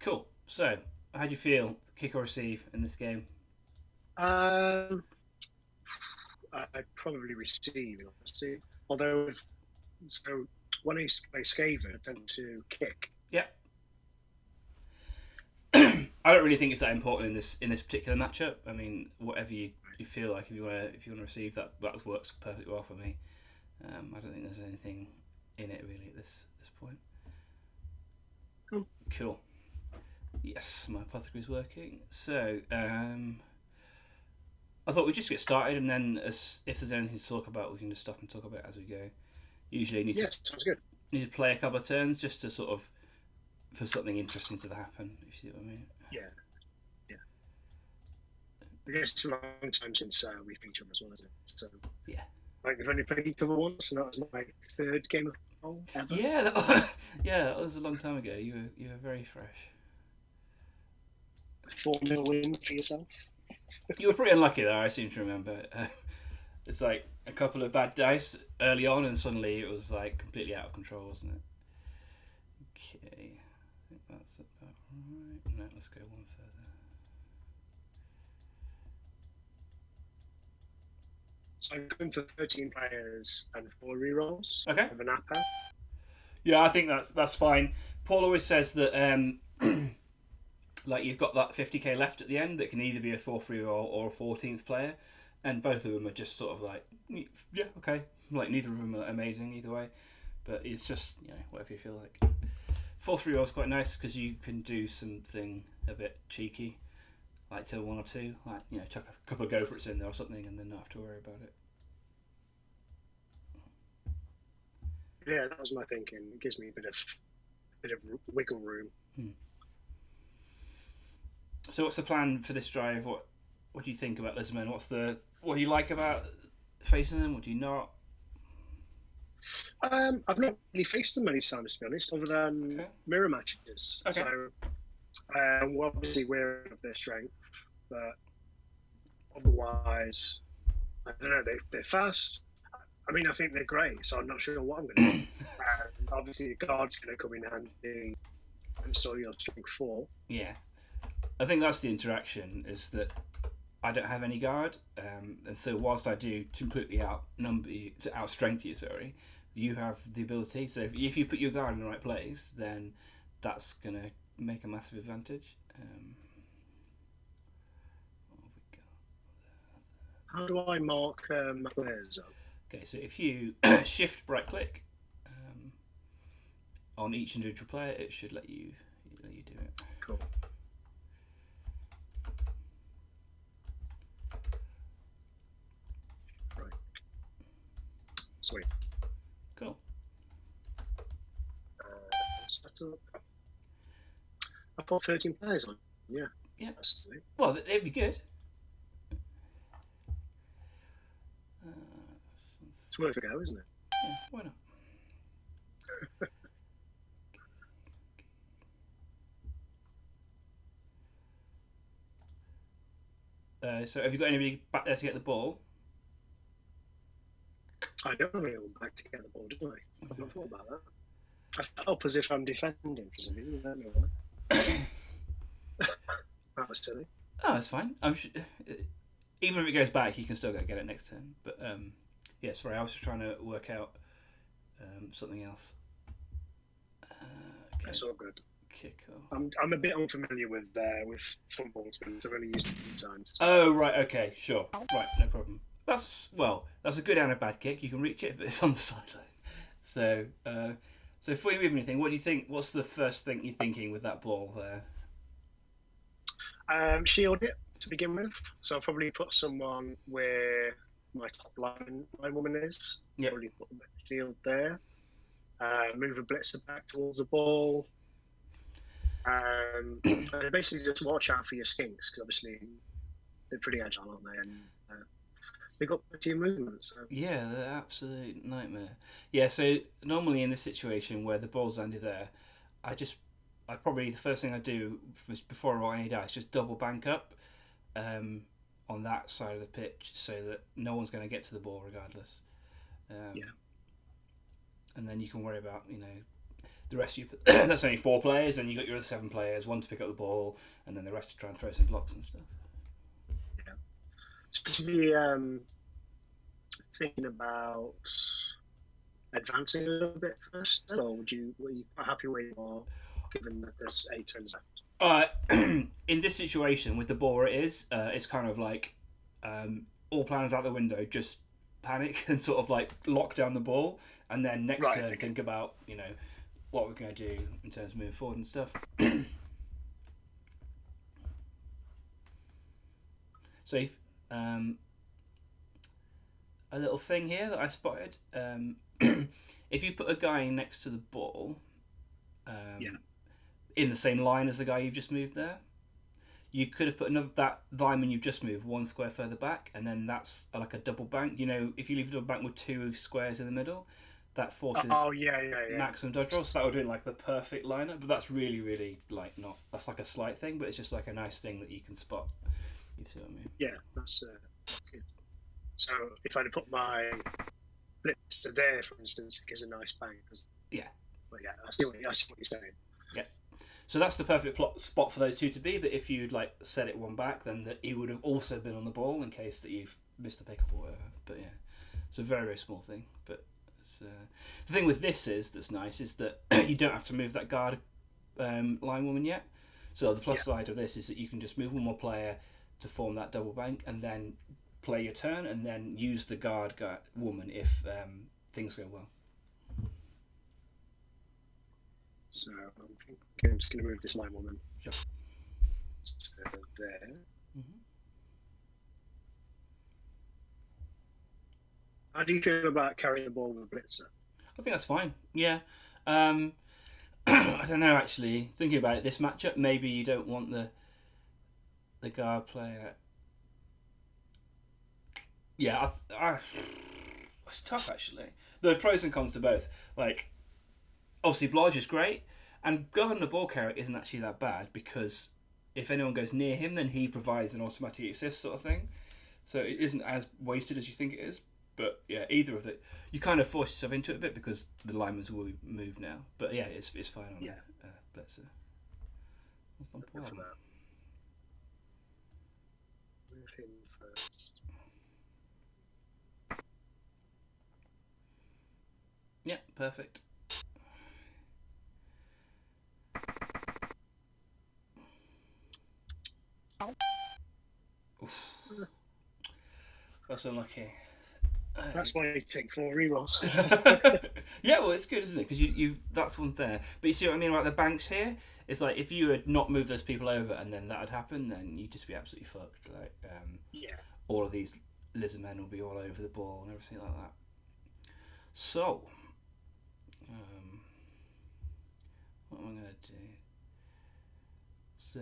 Cool. So, how do you feel, kick or receive, in this game? Um, I'd probably receive, honestly. Although, so when I used to play Skaven, I tend to kick. Yeah. I don't really think it's that important in this particular matchup. I mean, whatever you feel like, if you want to receive, that works perfectly well for me. I don't think there's anything in it really at this point. Cool. Yes, my apothecary's working. So, I thought we'd just get started, and then if there's anything to talk about, we can just stop and talk about it as we go. Usually, Sounds good. need to play a couple of turns just to sort of for something interesting to happen. If you see what I mean? Yeah. I guess it's a long time since we've featured as well, isn't it? So yeah, we've only played each other once, and that was my third game of Bowl ever. Yeah, that was a long time ago. You were very fresh. 4-0 win for yourself. You were pretty unlucky there. I seem to remember. It's like a couple of bad dice early on, and suddenly it was like completely out of control, wasn't it? Okay, I think that's about right. No, let's go one further. So I'm going for 13 players and 4 rerolls. Okay. With an APA. Yeah, I think that's fine. Paul always says that like you've got that 50k left at the end that can either be a 4th reroll or a 14th player, and both of them are just sort of like, yeah, okay. Like neither of them are amazing either way, but it's just, whatever you feel like. 4th reroll is quite nice because you can do something a bit cheeky, like turn 1 or 2, like chuck a couple of go for it's in there or something, and then not have to worry about it. Yeah, that was my thinking. It gives me a bit of wiggle room. So what's the plan for this drive? What do you think about Lisbon? What do you like about facing them? What do you not? I've not really faced them many times, to be honest, other than mirror matches. Okay. So we're obviously aware of their strength, but otherwise, I don't know. They're fast. I mean, I think they're great, so I'm not sure what I'm going to do. Obviously, the guard's going to come in handy and store your strength 4. Yeah. I think that's the interaction, is that I don't have any guard, and so whilst I do completely outstrength you, you have the ability. So if you put your guard in the right place, then that's going to make a massive advantage. How do I mark my players up? Okay, so if you shift right click on each individual player, it should let you do it. Cool. Right. Sweet. Cool. Set up. I've got 13 players on. Yeah. Yeah. That's sweet. Well, they'd be good. It's worth a go, isn't it? Yeah, why not? So have you got anybody back there to get the ball? I don't have anyone back to get the ball, do I? I've not thought about that. I felt as if I'm defending for some reason. I don't know why. That was silly. Oh, it's fine. I'm sure, even if it goes back, you can still get it next turn. But yeah, sorry, I was trying to work out something else. Okay. That's all good. Kick off. I'm a bit unfamiliar with football, because I've only used it a few times. Oh right, okay, sure, right, no problem. That's a good and a bad kick. You can reach it, but it's on the sideline. So, so before you move anything, what do you think? What's the first thing you're thinking with that ball there? Shield it to begin with. So I'll probably put someone where my top line woman is. Yep. Probably put a shield there. Move a blitzer back towards the ball. And basically just watch out for your skinks, because obviously they're pretty agile, aren't they? And they've got plenty of movement. So. Yeah, they're absolute nightmare. Yeah, so normally in this situation where the ball's landed there, I probably the first thing I do before I roll any dice, just double bank up on that side of the pitch so that no one's going to get to the ball regardless. Yeah. And then you can worry about the rest you that's only 4 players, and you got your other 7 players, 1 to pick up the ball, and then the rest to try and throw some blocks and stuff. Yeah. So to be thinking about advancing a little bit first, or were you quite happy where you are, given that there's 8 turns left? In this situation with the ball where it is, it's kind of like all plans out the window, just panic and sort of like lock down the ball, and then next turn think about what we're going to do in terms of moving forward and stuff. So if, a little thing here that I spotted, if you put a guy next to the ball, in the same line as the guy you've just moved there, you could have put that lineman you've just moved 1 square further back, and then that's like a double bank. If you leave a double bank with 2 squares in the middle, that forces maximum dodge roll. So that would be like the perfect lineup. But that's really, really like not. That's like a slight thing, but it's just like a nice thing that you can spot. You see what I mean? Yeah, that's good. So if I put my blitzer there, for instance, it gives a nice bang. Yeah. But yeah, I see what you're saying. Yeah. So that's the perfect spot for those 2 to be. But if you'd like set it 1 back, then he would have also been on the ball in case that you've missed a pickup or whatever. But yeah, it's a very, very small thing. But the thing with this that's nice is that you don't have to move that guard linewoman yet. So the plus side of this is that you can just move 1 more player to form that double bank, and then play your turn, and then use the guard woman if things go well. So I'm just going to move this line woman. Sure. So there. Mm-hmm. How do you feel about carrying the ball with a blitzer? I think that's fine. Yeah. I don't know, actually. Thinking about it, this matchup, maybe you don't want the guard player. Yeah, it's tough, actually. There are pros and cons to both. Like, obviously, Blodge is great, and guarding the ball carrier isn't actually that bad, because if anyone goes near him, then he provides an automatic assist sort of thing. So it isn't as wasted as you think it is. But yeah, either of it, you kind of force yourself into it a bit because the linemen's will move now. But yeah, it's fine on Blitzer. That's no problem. Move him first. Yeah, perfect. Oof. That's unlucky. That's why you take 4 rerolls. Yeah, well, it's good, isn't it? Because you that's one there. But you see what I mean about the banks here? It's like if you had not moved those people over and then that had happened, then you'd just be absolutely fucked. Like, all of these lizard men will be all over the ball and everything like that. So, what am I going to do? So,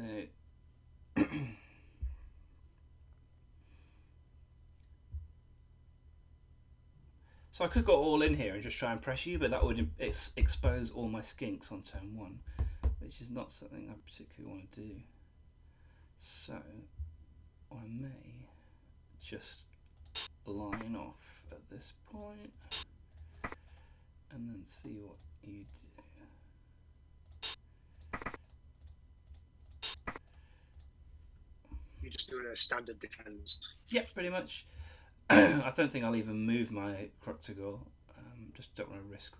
so I could go all in here and just try and press you, but that would expose all my skinks on turn 1, which is not something I particularly want to do. So I may just line off at this point and then see what you do. You're just doing a standard defense. Yeah, pretty much. I don't think I'll even move my Croctogor. Just don't want to risk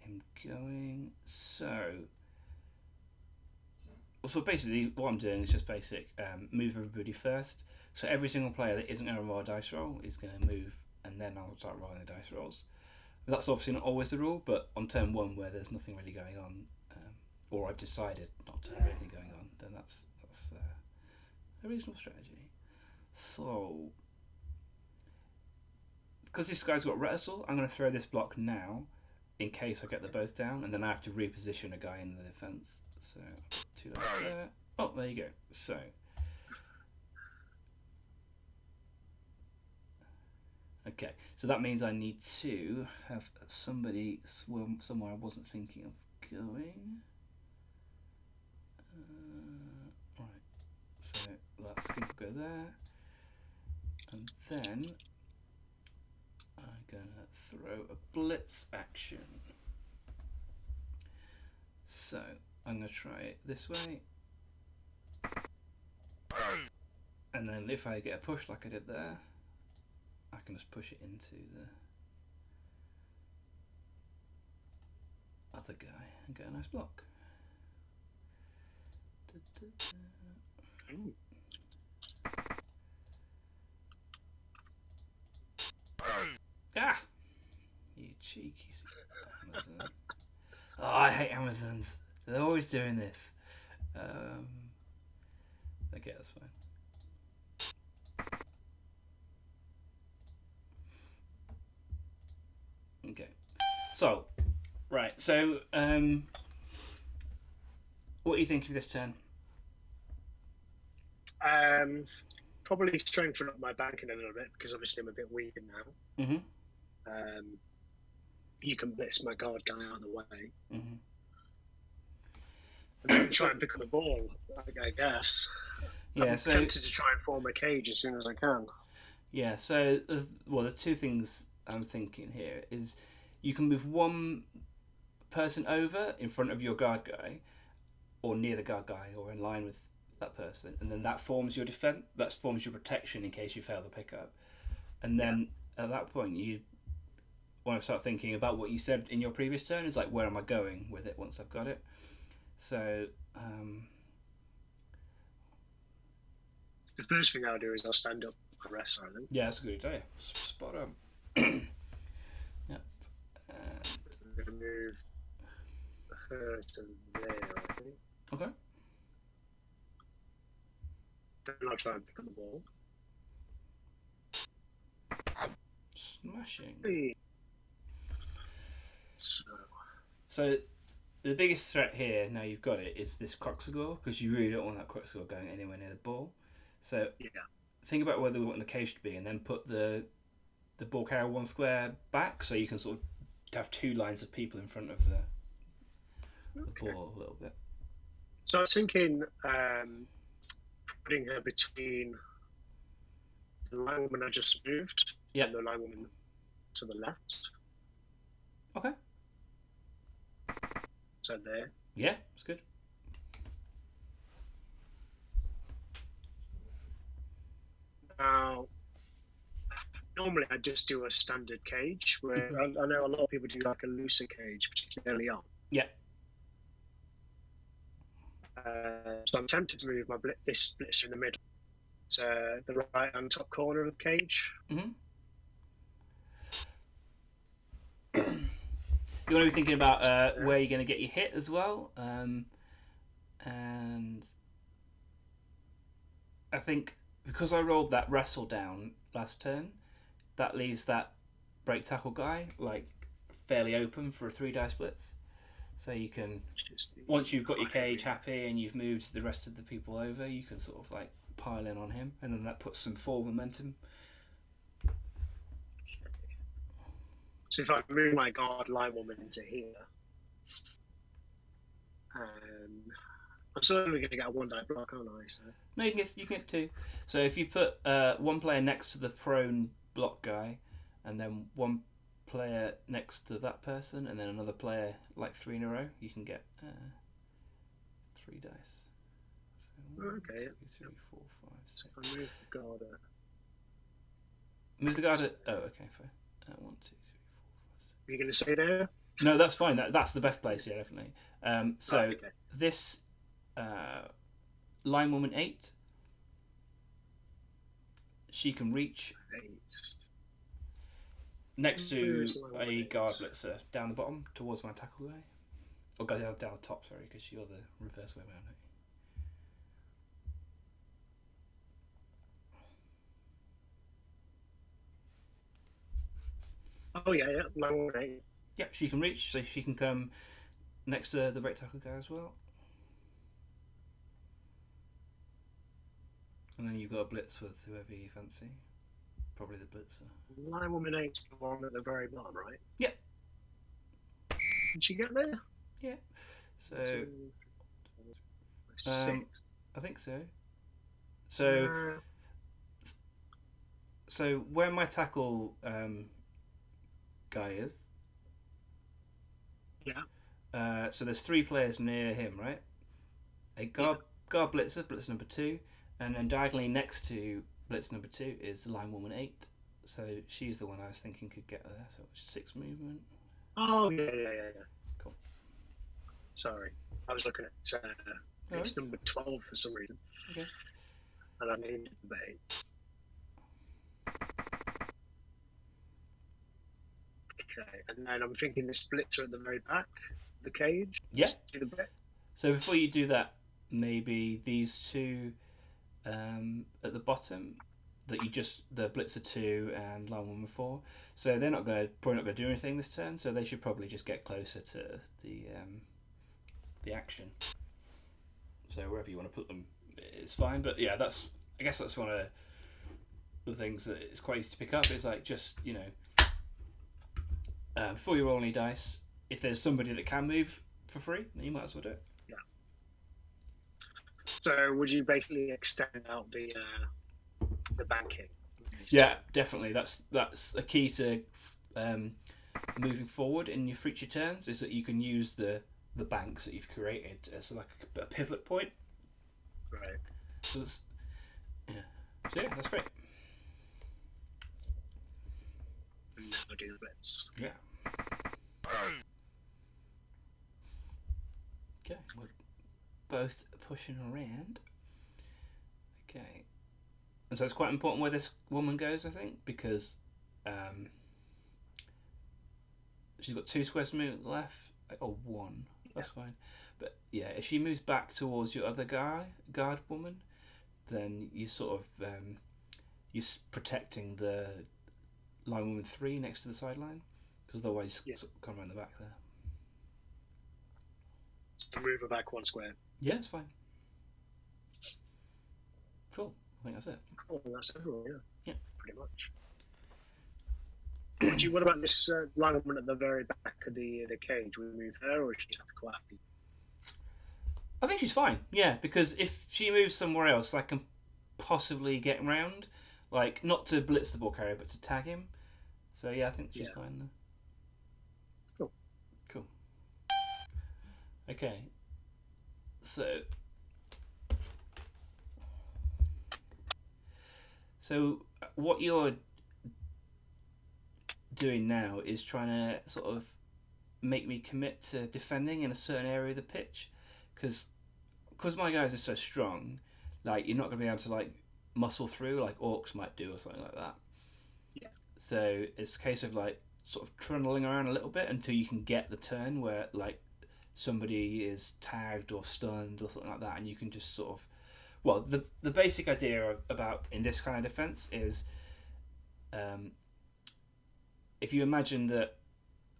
him going. So basically what I'm doing is just basic move everybody first. So every single player that isn't going to roll a dice roll is going to move, and then I'll start rolling the dice rolls. But that's obviously not always the rule, but on turn 1 where there's nothing really going on, or I've decided not to have anything going on, then that's a reasonable strategy. So, because this guy's got Retisel, I'm going to throw this block now in case I get them both down, and then I have to reposition a guy in the defence. So, 2 there. Oh, there you go. So, okay. So that means I need to have somebody somewhere I wasn't thinking of going. Right. So that skink will go there. And then I'm going to throw a blitz action. So I'm going to try it this way. And then if I get a push like I did there, I can just push it into the other guy and get a nice block. Ooh. Ah! You cheeky Amazon. Oh, I hate Amazons. They're always doing this. Okay, that's fine. Okay. So, right. So, what are you thinking this turn? Probably strengthen up my banking a little bit because obviously I'm a bit weaker now. Mm-hmm. You can blitz my guard guy out of the way. Mm-hmm. And then try and pick up the ball, I guess. Yeah, I'm tempted to try and form a cage as soon as I can. Yeah, so, there's two things I'm thinking here. Is you can move one person over in front of your guard guy, or near the guard guy, or in line with that person, and then that forms your defense. That forms your protection in case you fail the pickup. And then at that point, you want to start thinking about what you said in your previous turn. Is like, where am I going with it once I've got it? So, the first thing I'll do is I'll stand up and rest silent. Yeah, that's a good idea. Spot on. Yep. I'm going to move her to there, I think. Okay. Then I'll try and pick up the ball. Smashing. Hey. So the biggest threat here, now you've got it, is this Croxagore, because you really don't want that Croxagore going anywhere near the ball. So think about where we want the cage to be, and then put the ball carrier one square back, so you can sort of have two lines of people in front of the ball a little bit. So I was thinking putting her between the line woman I just moved and the line woman to the left. Okay. So there. Yeah, it's good. Now, normally I just do a standard cage, where I know a lot of people do like a looser cage, particularly early on. Yeah. So I'm tempted to move my this blitzer in the middle. To the right hand top corner of the cage. Mm-hmm. You want to be thinking about where you're going to get your hit as well. And I think because I rolled that wrestle down last turn, that leaves that break tackle guy like fairly open for a 3 dice blitz. So you can, once you've got your cage happy and you've moved the rest of the people over, you can sort of like pile in on him, and then that puts some forward momentum. So if I move my guard line woman into here, I'm certainly going to get a 1 die block, aren't I? So. No, you can get 2. So if you put one player next to the prone block guy, and then one player next to that person, and then another player like 3 in a row, you can get 3 dice. So 1, okay. 2, 3, 4, 5, 6. So I move the guard. Move the guard at. Oh, okay, fair. 1, 2, 3, 4, 5, 6. Are you going to say there? No, that's fine. That's the best place, yeah, definitely. So this line woman 8, she can reach 8. next to a guard blitzer down the bottom towards my tackle guy, or go down the top. Sorry, because you're the reverse way around. Oh yeah, line woman 8. Yeah, she can reach, so she can come next to the break tackle guy as well. And then you've got a blitz with whoever you fancy. Probably the blitzer. Line woman 8's the one at the very bottom, right? Yep. Can she get there? Yeah. So 2, 6. I think so. So where my tackle guy is, So there's 3 players near him, right? A guard blitzer, blitzer number 2, and then diagonally next to blitzer number 2 is line woman 8. So she's the one I was thinking could get there. So 6 movement. Oh yeah. Cool. Sorry, I was looking at it's number 12 for some reason. Okay. And I named number 8. Okay, and then I'm thinking the splits are at the very back of the cage. Yeah. See the bit? So before you do that, maybe these 2 at the bottom that you just the blitzer 2 and line woman 4. So they're probably not gonna do anything this turn. So they should probably just get closer to the action. So wherever you want to put them, it's fine. But yeah, I guess that's one of the things that it's quite easy to pick up. Is like just before you roll any dice, if there's somebody that can move for free, then you might as well do it. Yeah. So would you basically extend out the banking? Yeah, definitely. That's a key to moving forward in your future turns. Is that you can use the banks that you've created as like a pivot point. Right. So yeah, that's great. And now do the bits. Yeah. Okay, we're both pushing around. Okay. And so it's quite important where this woman goes, I think, because she's got 2 squares to move left, or 1. That's fine. But yeah, if she moves back towards your other guard woman, then you sort of you're protecting the line woman 3 next to the sideline, because otherwise you sort of come around the back there. So move her back 1 square. Yeah, it's fine. Cool. I think that's it. Cool. That's everyone. Yeah. Pretty much. What about this line woman at the very back of the cage? Will we move her, or should she have to quite happy? I think she's fine. Yeah, because if she moves somewhere else, I can possibly get round, like not to blitz the ball carrier, but to tag him. So yeah, I think she's fine. Cool. Okay. So what you're doing now is trying to sort of make me commit to defending in a certain area of the pitch, because my guys are so strong, like you're not going to be able to like muscle through like orcs might do or something like that. Yeah. So it's a case of like sort of trundling around a little bit until you can get the turn where like somebody is tagged or stunned or something like that, and you can just sort of, well, the basic idea about in this kind of defense is if you imagine that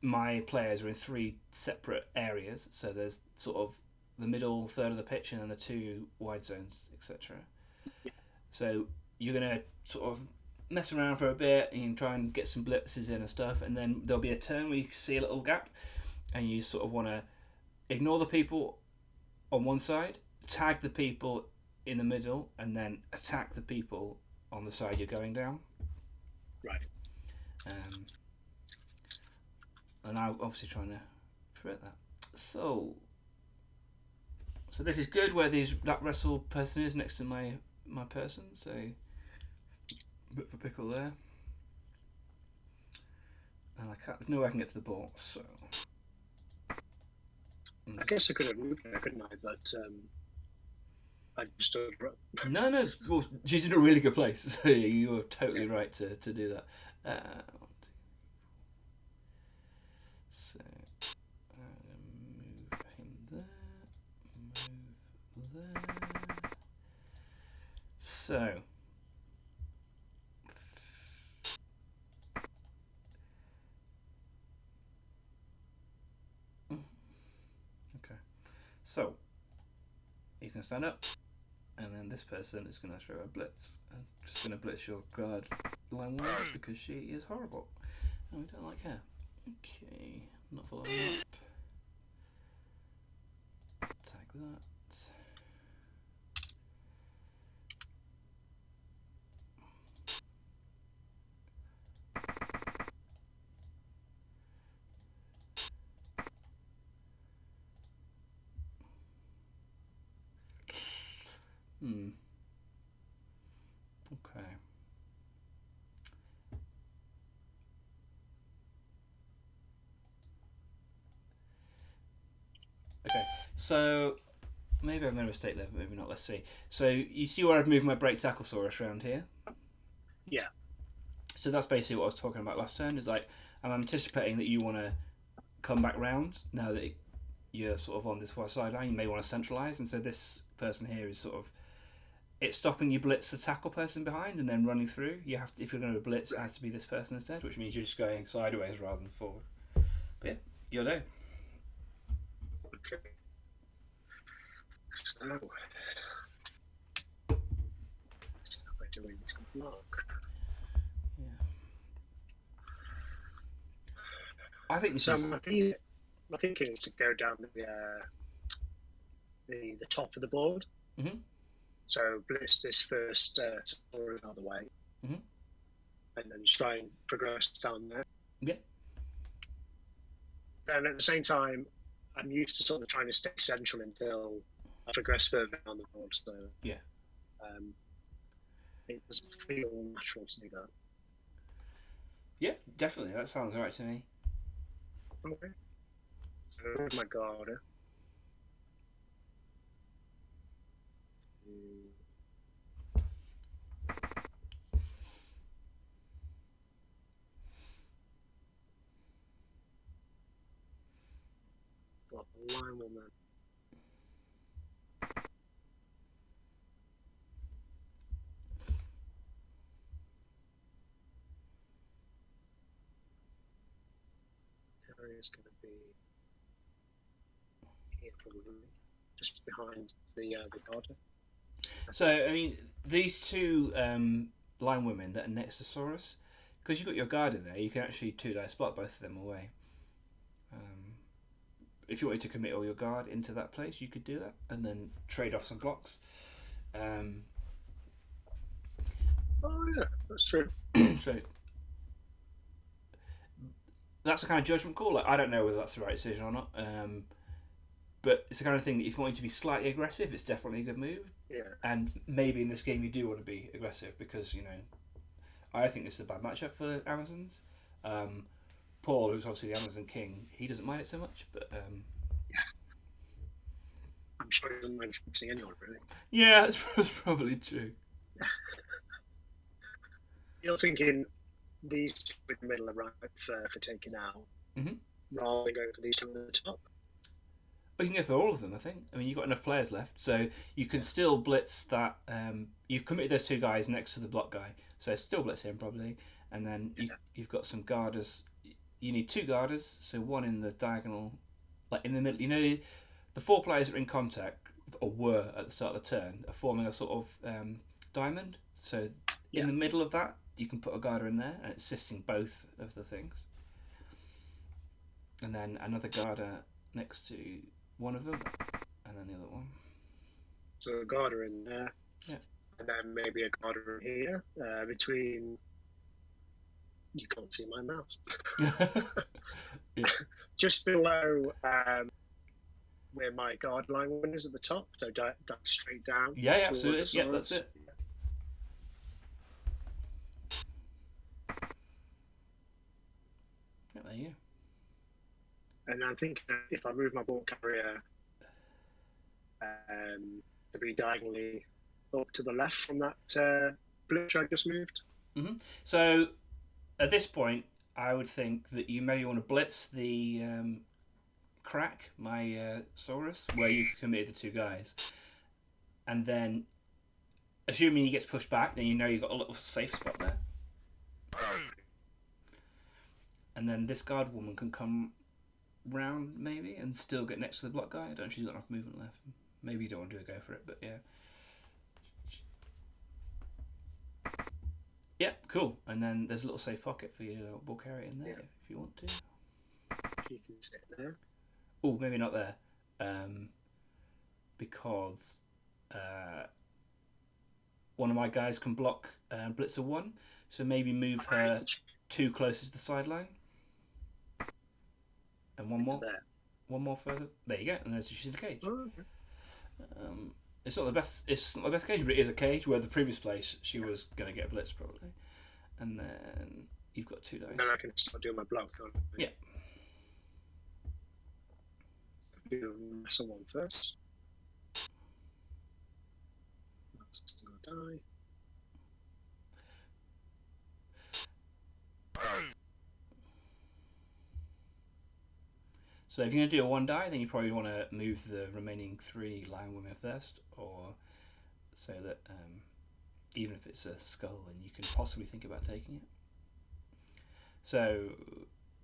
my players are in 3 separate areas, so there's sort of the middle third of the pitch and then the 2 wide zones, etc. Yeah. So you're going to sort of mess around for a bit and you can try and get some blitzes in and stuff, and then there'll be a turn where you see a little gap and you sort of want to ignore the people on one side, tag the people in the middle, and then attack the people on the side you're going down. Right. And I'm obviously trying to prevent that. So this is good where that wrestle person is next to my person. So a bit of a pickle there. And there's no way I can get to the ball. So I guess I could have moved there, couldn't I? But I just stood up. No. Well, she's in a really good place. So you were totally right to do that. So move him there. Move there. So okay. So you can stand up, and then this person is going to throw a blitz. I'm just going to blitz your guard line one because she is horrible. And we don't like her. Okay, not following up. Tag that. Hmm. Okay. Okay. So maybe I've made a mistake there, but maybe not. Let's see. So you see where I've moved my break tackle saurus around here? Yeah. So that's basically what I was talking about last turn. Is like I'm anticipating that you want to come back round now that you're sort of on this far sideline. You may want to centralise, and so this person here is sort of it's stopping you blitz the tackle person behind and then running through. You have to, if you're going to blitz, it has to be this person instead, which means you're just going sideways rather than forward. But yeah, your day. Okay. So, we're doing some block. Yeah. I think this So is. my thinking is to go down the top of the board. Mm-hmm. So blitz this first story out of the way, Mm-hmm. and then try and progress down there. Yeah. And at the same time, I'm used to sort of trying to stay central until I progress further down the board. So Yeah. It doesn't feel natural to do that. Yeah, definitely. That sounds right to me. Okay. So with my garter. Got the line woman. Terry is going to be here probably, just behind the garter. So, I mean, these two line women that are next to Saurus, because you've got your guard in there, you can actually 2-dice block both of them away. If you wanted to commit all your guard into that place, you could do that and then trade off some blocks. Oh yeah, that's true. So that's a kind of judgment call. Like, I don't know whether that's the right decision or not. But it's the kind of thing that if you want to be slightly aggressive, it's definitely a good move. Yeah. And maybe in this game you do want to be aggressive because, you know, I think this is a bad matchup for Amazons. Paul, who's obviously the Amazon king, he doesn't mind it so much, but yeah, I'm sure he doesn't mind fixing anyone really. Yeah, that's probably true. You're thinking these two in the middle are right for taking out, rather than going for these two at the top. Well, you can go for all of them, I think. I mean, you've got enough players left, so you can still blitz that. You've committed those two guys next to the block guy, so still blitz him probably, and then you've got some guarders. You need two guarders, so one in the diagonal, like in the middle. You know, the four players that are in contact, or were at the start of the turn, are forming a sort of diamond. So in the middle of that, you can put a garter in there, and it's assisting both of the things. And then another garter next to one of them, and then the other one. So a garter in there, and then maybe a garter in here between. You can't see my mouse. Just below where my guard line one is at the top, so straight down. Yeah, absolutely. Yeah, that's it. Yeah, there you go. And I think if I move my ball carrier to be diagonally up to the left from that blitz I just moved. Mm-hmm. So at this point, I would think that you maybe want to blitz the crack, my Saurus, where you've committed the two guys. And then, assuming he gets pushed back, then you know you've got a little safe spot there. And then this guard woman can come round, maybe, and still get next to the block guy. I don't know if she's got enough movement left. Maybe you don't want to go for it, but yeah. Yeah, cool. And then there's a little safe pocket for your ball carrier in there if you want to. You can sit there. Oh, maybe not there. Because one of my guys can block Blitzer 1. So maybe move her too close to the sideline. And one more. One more further. There you go. And there's she's in the cage. Oh, okay. It's not the best. It's not the best cage, but it is a cage where the previous place she was going to get a blitz probably, and then you've got 2 dice. Then I can start doing my block. Yeah. Do someone first. Die. So if you're going to do a 1 die, then you probably want to move the remaining 3 lion women first, or so that even if it's a skull, then you can possibly think about taking it. So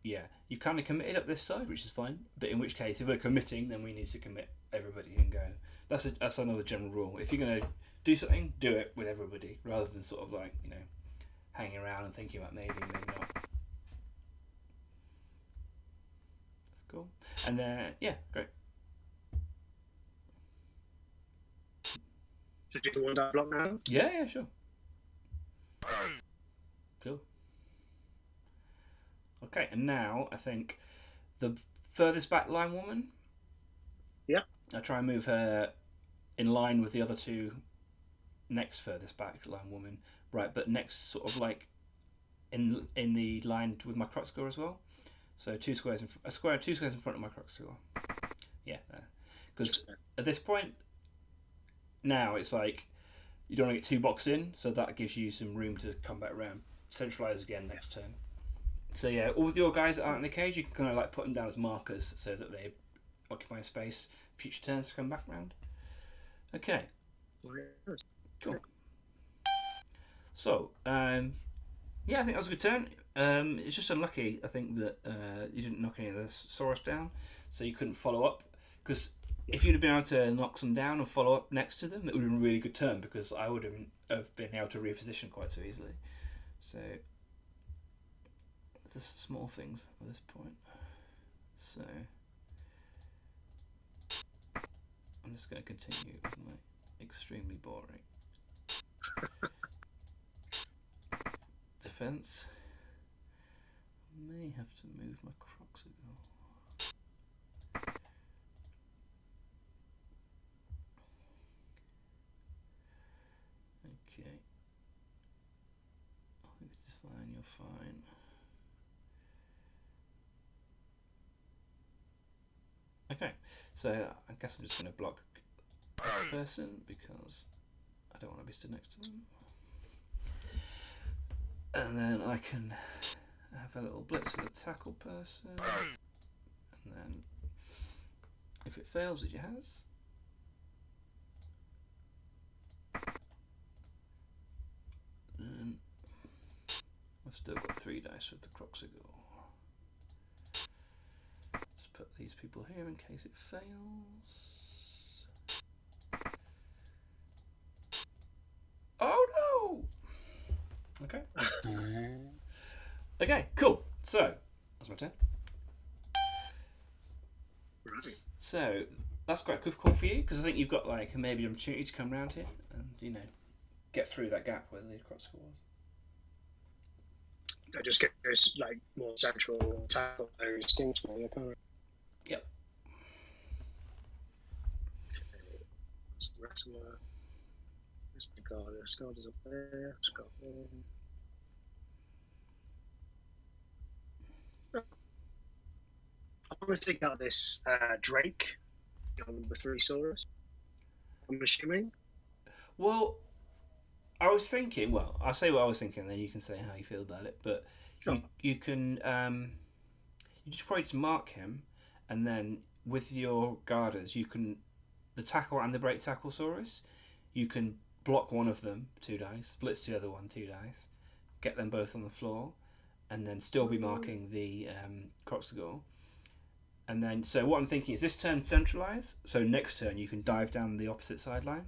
yeah, you kind of committed up this side, which is fine. But in which case, if we're committing, then we need to commit everybody and go. That's another general rule. If you're going to do something, do it with everybody, rather than sort of like, you know, hanging around and thinking about maybe not. That's cool. And then yeah, great. So do you want that block now? Yeah, sure. Cool. Okay, and now I think the furthest back line woman. Yeah. I'll try and move her in line with the other 2 next furthest back line woman. Right, but next sort of like in the line with my croc score as well. So 2 squares in a square, 2 squares in front of my croc score. Yeah, because at this point now it's like you don't want to get too boxed in, so that gives you some room to come back around, centralise again next turn. So yeah, all of your guys that aren't in the cage, you can kind of like put them down as markers so that they occupy space future turns to come back around. Okay. Cool. So, yeah, I think that was a good turn. It's just unlucky, I think, that you didn't knock any of the Saurus down, so you couldn't follow up. Because if you'd have been able to knock some down and follow up next to them, it would have been a really good turn, because I would have been able to reposition quite so easily. So, just small things at this point. So, I'm just going to continue with my extremely boring defense. May have to move my crocs ago. Okay. I think this is fine, you're fine. Okay, so I guess I'm just going to block this person because I don't want to be stood next to them. And then I can have a little blitz with a tackle person. And then if it fails, which it has, then I've still got 3 dice with the Croxigal. Let's put these people here in case it fails. Oh no! Okay. Okay, cool. So, that's my turn. Right. So, that's quite a good call for you, because I think you've got like maybe an opportunity to come around here and, you know, get through that gap where the Croxigal was. I just get this like more central tackle instinctually, I can't. Yep. What's the rest of my... Where's my guard? The guard is up there. Scott in. I'm going to take out this Drake on the 3 Saurus. I'm assuming. Well, I was thinking. Well, I'll say what I was thinking, and then you can say how you feel about it. But sure. you can you just probably just mark him, and then with your guarders, you can the tackle and the break tackle Saurus. You can block one of them 2 dice, blitz the other one 2 dice, get them both on the floor, and then still be marking the Croxigal. And then, so what I'm thinking is this turn centralise, so next turn you can dive down the opposite sideline.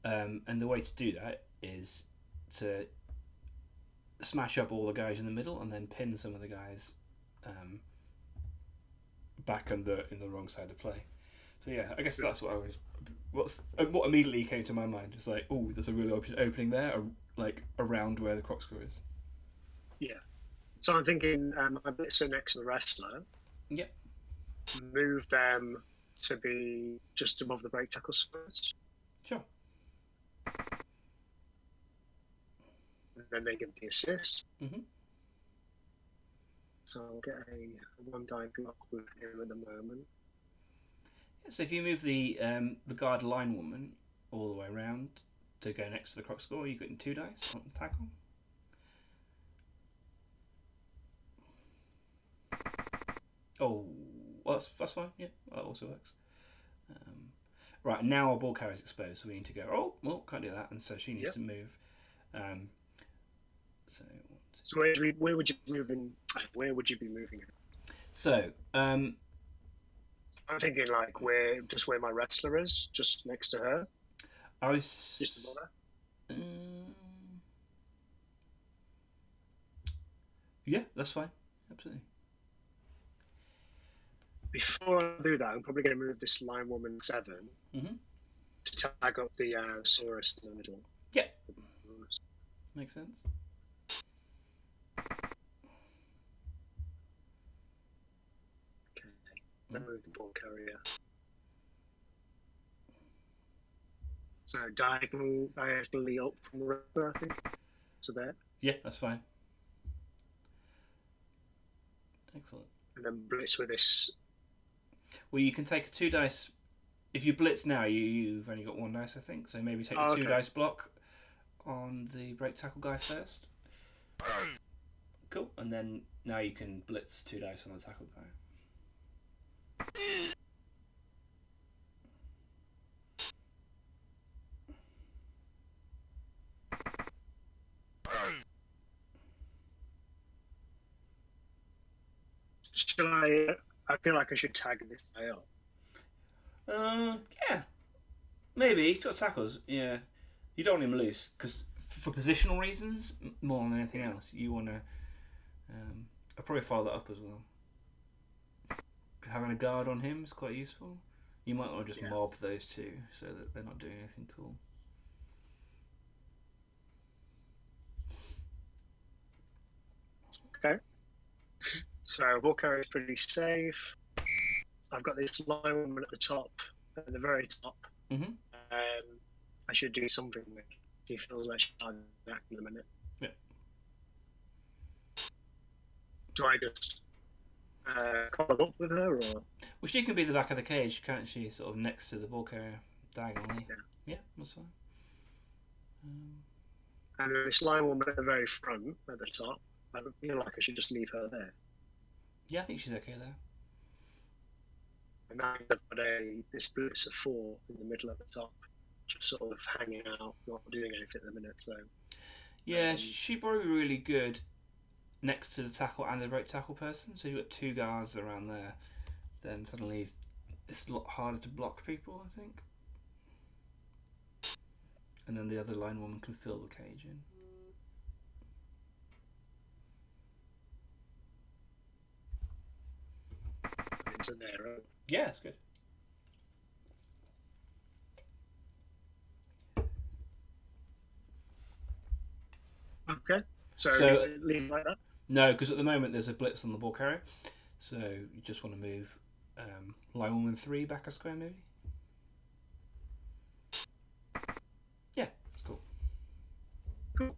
And the way to do that is to smash up all the guys in the middle and then pin some of the guys back in the wrong side of play. So yeah, I guess that's what I was. What immediately came to my mind is like, oh, there's a real opening there, like around where the Croxigal is. Yeah. So I'm thinking my blitzer next to the wrestler. Yep. Move them to be just above the break tackle spots. Sure. And then they give the assist. Mm-hmm. So I'll get a 1 die block with him at the moment. Yeah, so if you move the guard line woman all the way around to go next to the croc score, you get 2 dice on tackle. Oh, well, that's fine. Yeah, that also works. Right, now our ball carrier is exposed, so we need to go. Oh, well, can't do that, and so she needs to move. So where would you be moving? Where would you be moving it? So I'm thinking like where my wrestler is, just next to her. I was just above her. Yeah, that's fine. Absolutely. Before I do that, I'm probably going to move this line woman 7 to tag up the Saurus in the middle. Yeah. Makes sense. Okay. Then move the ball carrier. So diagonally up from the river, I think. So there. Yeah, that's fine. Excellent. And then blitz with this. Well, you can take a 2 dice. If you blitz now, you've only got 1 dice, I think. So maybe take the 2 dice block on the break tackle guy first. Cool. And then now you can blitz 2 dice on the tackle guy. Shall I feel like I should tag this guy up. Yeah. Maybe. He's got tackles. Yeah. You don't want him loose, because for positional reasons, more than anything else, you want to... I'll probably file that up as well. Having a guard on him is quite useful. You might want to just mob those 2 so that they're not doing anything cool. Okay. So ball carrier is pretty safe. I've got this line woman at the top, at the very top. Mm-hmm. I should do something with. She feels like she's back in a minute. Yeah. Do I just follow up with her, or? Well, she can be the back of the cage, can't she? Sort of next to the ball carrier, diagonally. Yeah, that's fine. And this line woman at the very front, at the top. I feel like I should just leave her there. Yeah, I think she's okay there. And now I've got this blitz of 4 in the middle at the top, just sort of hanging out, not doing anything at the minute. So. Yeah, she'd probably be really good next to the tackle and the right tackle person. So you've got 2 guards around there. Then suddenly it's a lot harder to block people, I think. And then the other line woman can fill the cage in. Into there, right? Yeah, it's good. Okay. So leave like that? No, because at the moment there's a blitz on the ball carrier. So you just want to move line woman 3 back a square, maybe? Yeah, it's cool. Cool.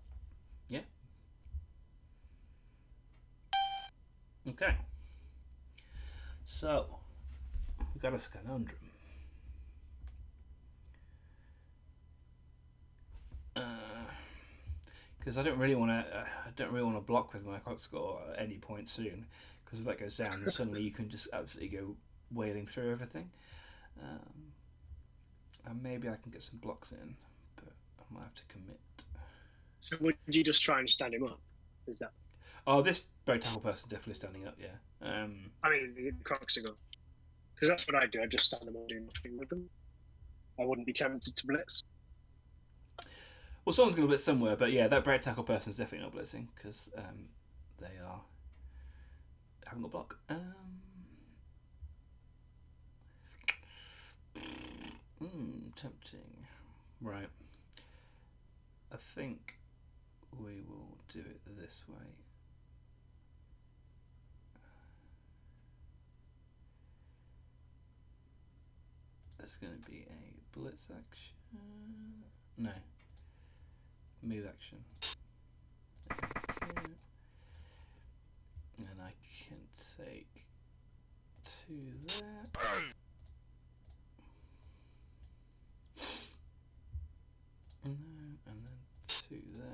Yeah. Okay. So, we've got a conundrum. Because I don't really want to block with my cock score at any point soon. Because if that goes down, then suddenly you can just absolutely go wailing through everything. And maybe I can get some blocks in, but I might have to commit. So would you just try and stand him up? Is that? Oh, this bow tackle person's definitely standing up. Yeah. I mean, the Croxigal. Because that's what I do. I just stand them and do nothing with them. I wouldn't be tempted to blitz. Well, someone's going to blitz somewhere, but yeah, that break tackle person's definitely not blitzing because they are having a block. Tempting. Right. I think we will do it this way. There's going to be a blitz action. No. Move action. Okay. And I can take 2 there. No, and then 2 there.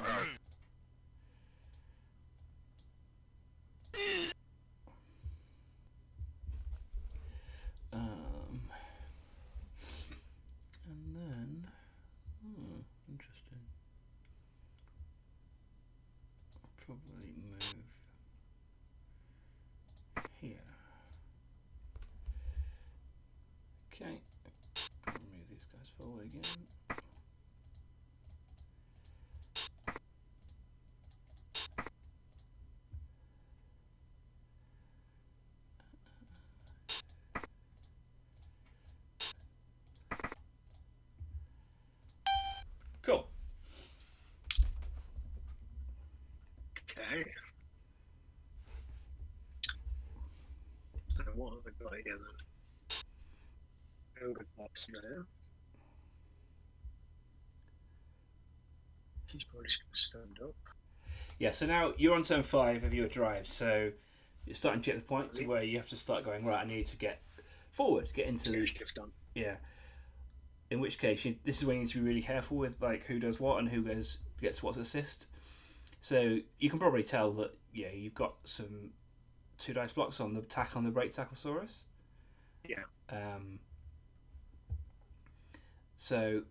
And then, interesting. I'll probably move here. Okay, I'll move these guys forward again. Cool. Okay. So what have I got here then? Good box there. She's probably just going to stand up. Yeah, so now you're on turn 5 of your drive, so you're starting to get to the point to where you have to start going, right, I need to get forward, get into... shift on. Yeah. In which case, this is when you need to be really careful with like who does what and who gets what's assist. So you can probably tell that you've got some 2 dice blocks on the tack on the Break Tacklesaurus. Yeah. So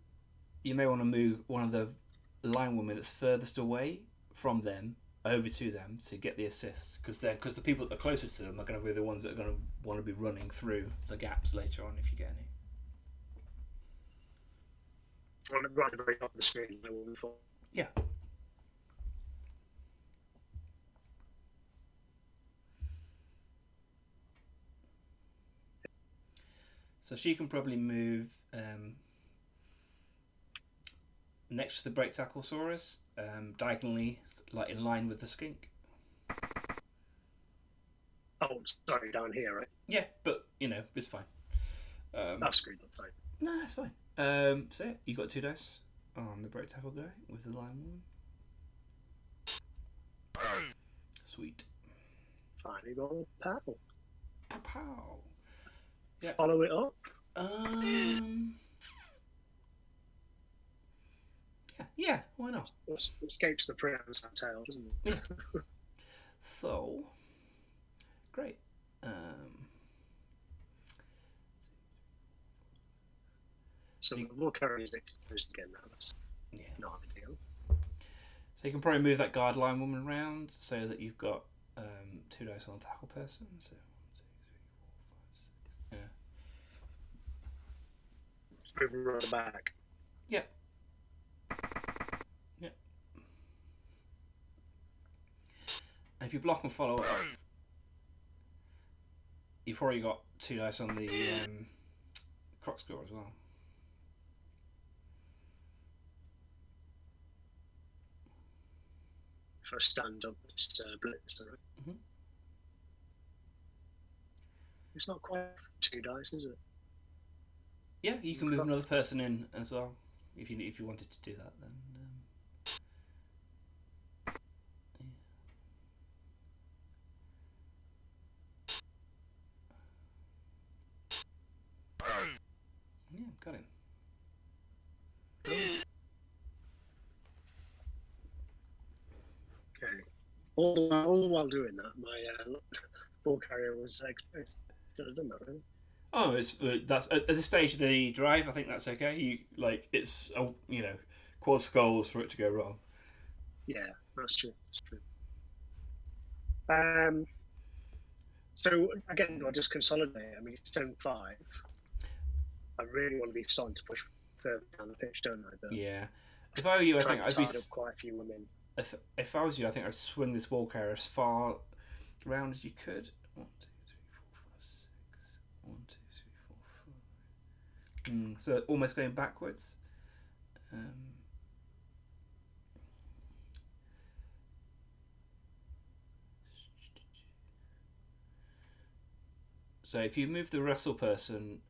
you may want to move one of the line women that's furthest away from them over to them to get the assist, because the people that are closer to them are going to be the ones that are going to want to be running through the gaps later on if you get any. On the right at the very top of the screen, Yeah. So she can probably move next to the Break Tacklesaurus, diagonally, like in line with the skink. Oh, sorry, down here, right? Yeah, but it's fine. That's screwed up, fine. No, it's fine. So yeah, you got 2 dice on the Break Tackle guy with the line one. Sweet. Finally roll pow. Pow. Yeah. Follow it up. Yeah, why not? It escapes the pream's tail, doesn't it? Yeah. So, great. So we'll carry it exposed again now. That's not ideal. So you can probably move that guard line woman around so that you've got 2 dice on a tackle person. So 1, 2, 3, 4, 5, 6. Yeah. Just move them around the back. Yep. Yep. And if you block and follow up, you've probably got 2 dice on the croc score as well. For a stand-up blitz, right? Mm-hmm. It's not quite 2 dice, is it? Yeah, you can move another person in as well if you wanted to do that. Then. Yeah, got him. Okay. All while doing that, my ball carrier was exposed. Should have done that, really. Oh, that's at this stage of the drive. I think that's okay. It's quad skulls for it to go wrong. Yeah, that's true. That's true. So again, I'll just consolidate. I mean, it's turn 5. I really want to be starting to push further down the pitch, don't I? But yeah. If I were you, I think I'd be. Up quite a few women. If I was you, I think I'd swing this ball carrier as far round as you could. 1, 2, 3, 4, 5, 6. 1, 2, 3, 4, 5. So almost going backwards. So if you move the wrestle person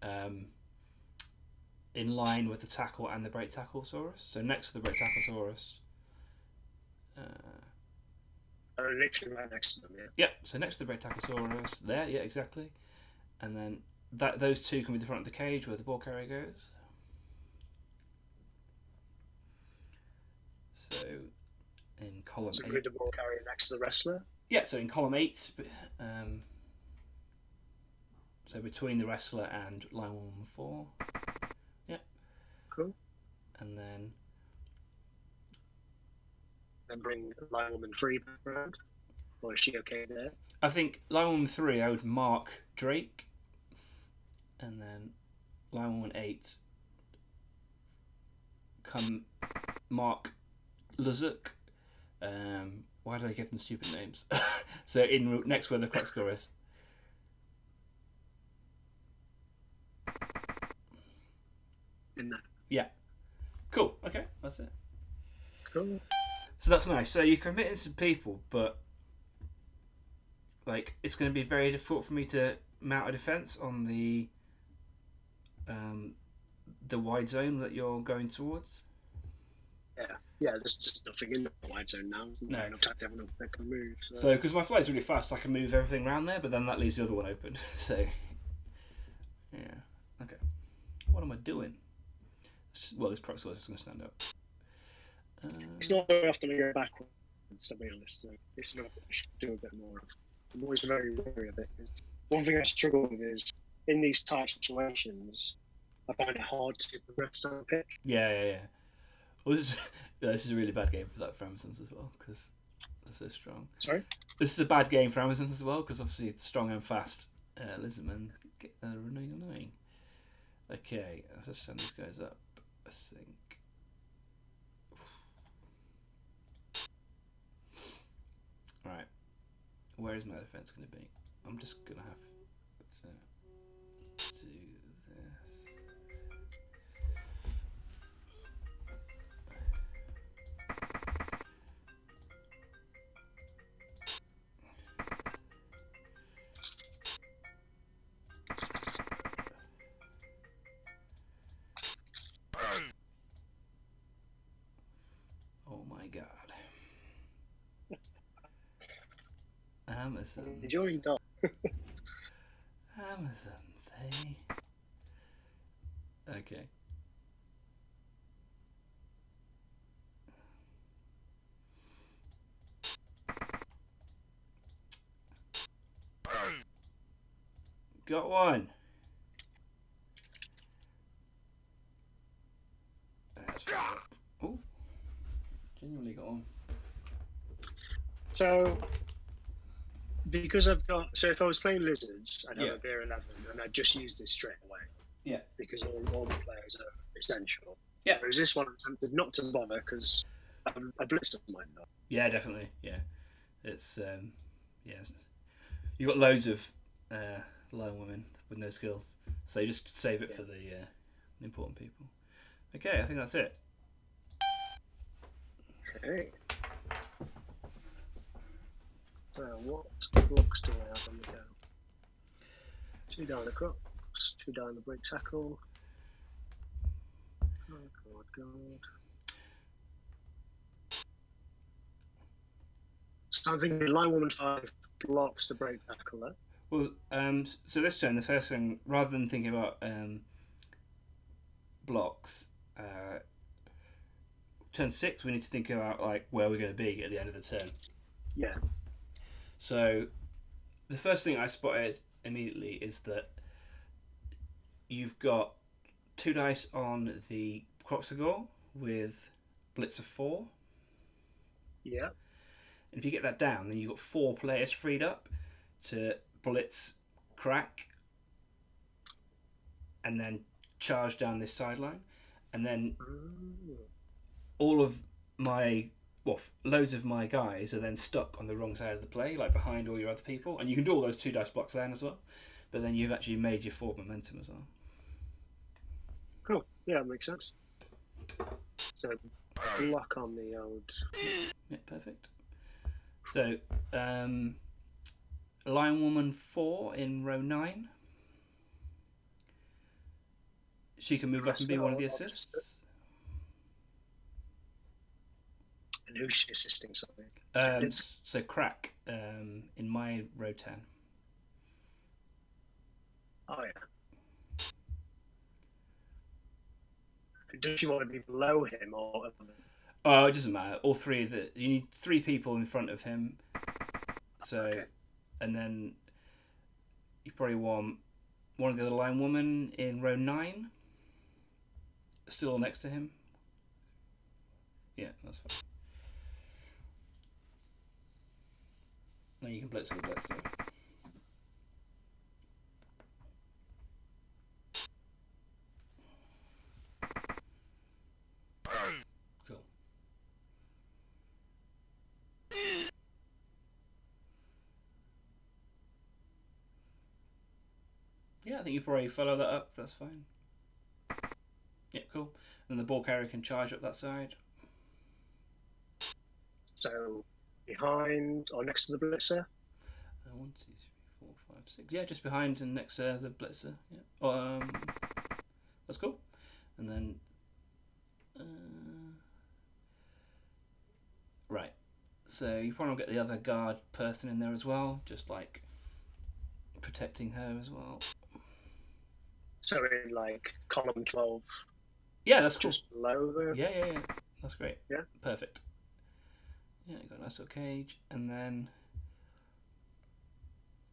in line with the tackle and the break tacklesaurus. So next to the break tacklesaurus. Literally right next to them, yeah. Yep, so next to the break tacklesaurus, there, yeah, exactly. And then those two can be the front of the cage where the ball carrier goes. So in column 8. With the ball carrier next to the wrestler? Yeah, so in column 8, so between the wrestler and line 1 and 4. Yeah. Cool. And then bring line woman 3 back around? Or is she okay there? I think line 1 and 3, I would mark Drake. And then line 1 and 8, come mark Luzuk. Why did I give them stupid names? So in next where the correct score is. In there. Yeah. Cool. Okay, that's it. Cool. So that's nice. So you're committing some people, but like it's going to be very difficult for me to mount a defense on the wide zone that you're going towards. Yeah. There's just nothing in the wide zone now. No. Enough time to have enough that can move. So because my flight's really fast, I can move everything around there, but then that leaves the other one open. So yeah. Okay. What am I doing? Well, this Croxless is going to stand up. It's not very often I go backwards, to be honest. So it's not I should do a bit more of. I'm always very wary of it. One thing I struggle with is in these tight situations, I find it hard to progress on the pitch. Yeah. Well, this is a really bad game for Amazons as well because they're so strong. Sorry? This is a bad game for Amazons as well because obviously it's strong and fast. Lizardmen are annoying. Okay, I'll just send these guys up. I think. Right, where is my defense going to be? I'm just going to have to do this. Oh my god. Amazons. Enjoying dog. Amazons, hey? Okay. Got one. That's right. Oh, genuinely got one. So, because I've got... So if I was playing Lizards, I'd have Yeah. a beer 11, and I'd just use this straight away. Yeah. Because all the players are essential. Yeah. Whereas this one, I'm tempted not to bother, because a blitz doesn't mind that. Yeah, definitely. Yeah, it's you've got loads of lone women with no skills, so you just save it for the important people. Okay, I think that's it. Okay. So what blocks do I have on the go? 2 down the crops, 2 down the break tackle. Oh god. So I'm thinking line woman 5 blocks the break tackle there. Well, so this turn, the first thing, rather than thinking about blocks, turn 6, we need to think about like where we're going to be at the end of the turn. Yeah. So the first thing I spotted immediately is that you've got 2 dice on the Croxagore with blitz of 4. Yeah. And if you get that down, then you've got 4 players freed up to blitz crack and then charge down this sideline. And then all of my, loads of my guys are then stuck on the wrong side of the play, like behind all your other people. And you can do all those 2 dice blocks then as well. But then you've actually made your forward momentum as well. Cool. Yeah, that makes sense. So block on the old... Yeah, perfect. So, Lion Woman 4 in row 9. She can move up and be one of the assists. And who's she assisting? Sorry. So Crack in my row 10. Oh yeah. Does she want to be below him or above him? Oh, it doesn't matter. All three of the you need 3 people in front of him. So, okay. And then you probably want one of the other line women in row 9. Still next to him. Yeah, that's fine. Now you can blitz with Blitzer. Cool. Yeah, I think you probably follow that up. That's fine. Yeah, cool. And the ball carrier can charge up that side. So behind or next to the blitzer? 1, 2, 3, 4, 5, 6. Yeah, just behind and next to the blitzer. Yeah. That's cool. And then right. So you probably get the other guard person in there as well, just like protecting her as well. So in like column 12. Yeah, that's cool. Just below there. Yeah. That's great. Yeah. Perfect. Yeah, you got a nice little cage, and then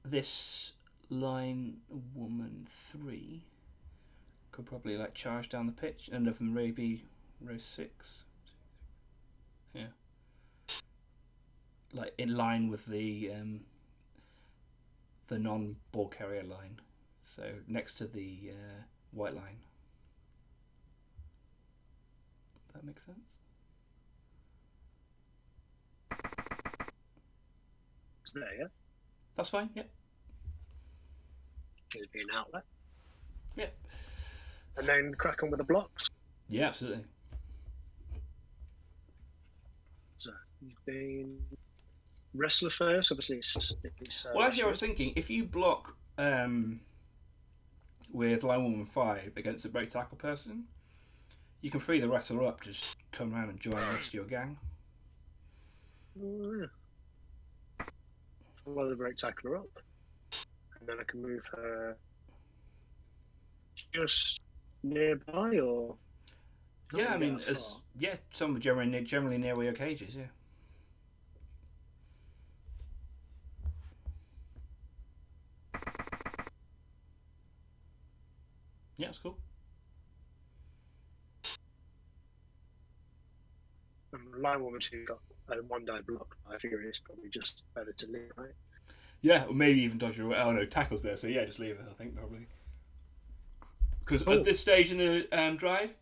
this line woman 3 could probably like charge down the pitch, end up in maybe row 6. Yeah. Like in line with the non-ball carrier line, so next to the white line. That makes sense. There, yeah. That's fine. Yeah. Could be an outlet. Yeah. And then crack on with the blocks. Yeah, absolutely. So you've been wrestler first, obviously. Well, actually, I was thinking if you block with line woman 5 against a break tackle person, you can free the wrestler up, just come around and join the rest of your gang. Oh, yeah. Follow the break tackler up, and then I can move her just nearby, or yeah, I mean, some are generally near where your cage is. Yeah. Yeah, it's cool. Line woman 2 got a 1-die block. I figure it's probably just better to leave, right? Yeah, or maybe even dodge your way. Oh no, tackle's there, so yeah, just leave it. I think probably because at this stage in the drive,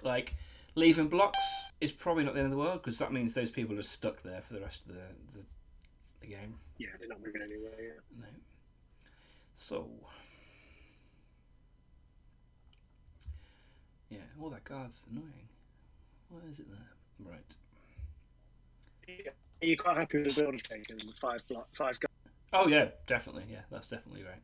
like leaving blocks is probably not the end of the world, because that means those people are stuck there for the rest of the game. Yeah, they're not moving anywhere. Yeah. No. So. Yeah, all that guard's annoying. Why is it there? Right. Yeah. Are you quite happy with the build of taking 5 guys? Oh yeah, definitely. Yeah, that's definitely right.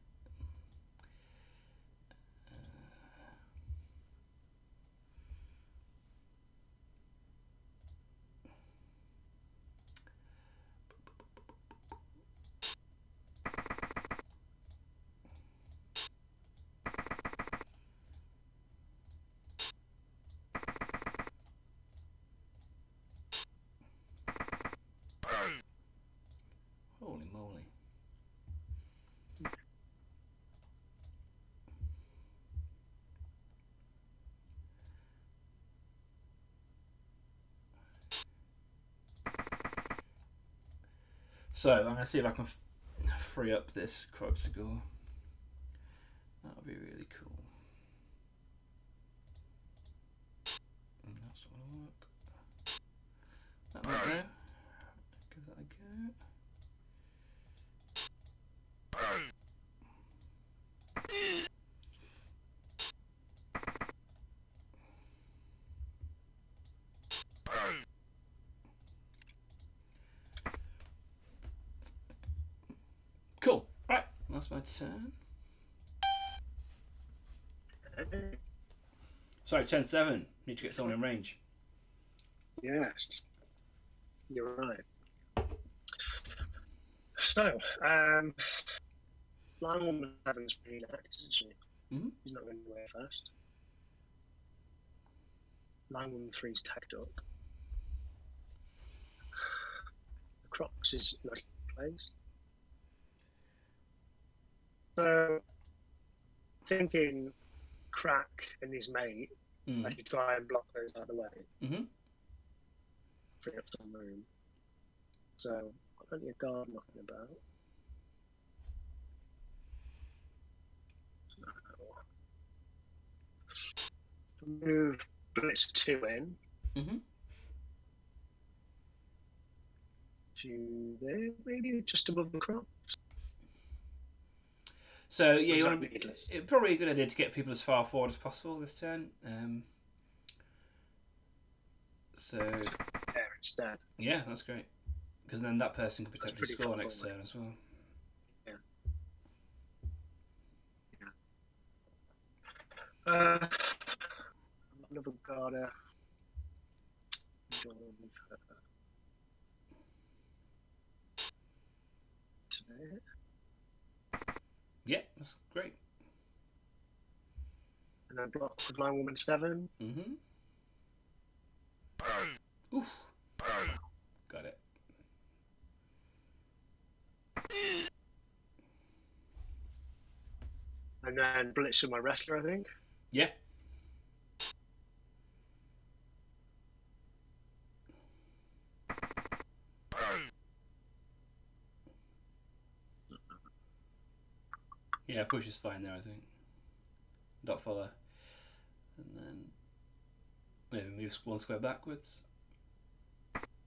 Holy moly. So I'm going to see if I can free up this crop to go. That'll be really cool. And that's not going to work. That might go. Give that a go. Cool. Right, that's my turn. Sorry, turn 7. Need to get someone in range. Yes, you're right. So, line woman 7's pretty next, isn't she? Mm-hmm. He's not going anywhere first. Line woman 3's tagged up. The Crocs is nicely placed. So, thinking Crack and his mate, I could try and block those out of the way. Mm-hmm. Free up some room. So, plenty of guard knocking about. So, move Blitz 2 in. Mm-hmm. To there, maybe just above the Crocs. So yeah, you want to be probably a good idea to get people as far forward as possible this turn. So there instead. Yeah, that's great. Because then that person could potentially score next turn as well. Yeah. Another Garda. Yeah, that's great. And then block with line woman 7. Mm-hmm. Oof. Got it. And then blitz with my wrestler, I think. Yeah. Yeah, push is fine there, I think. Dot follow. And then maybe move one square backwards.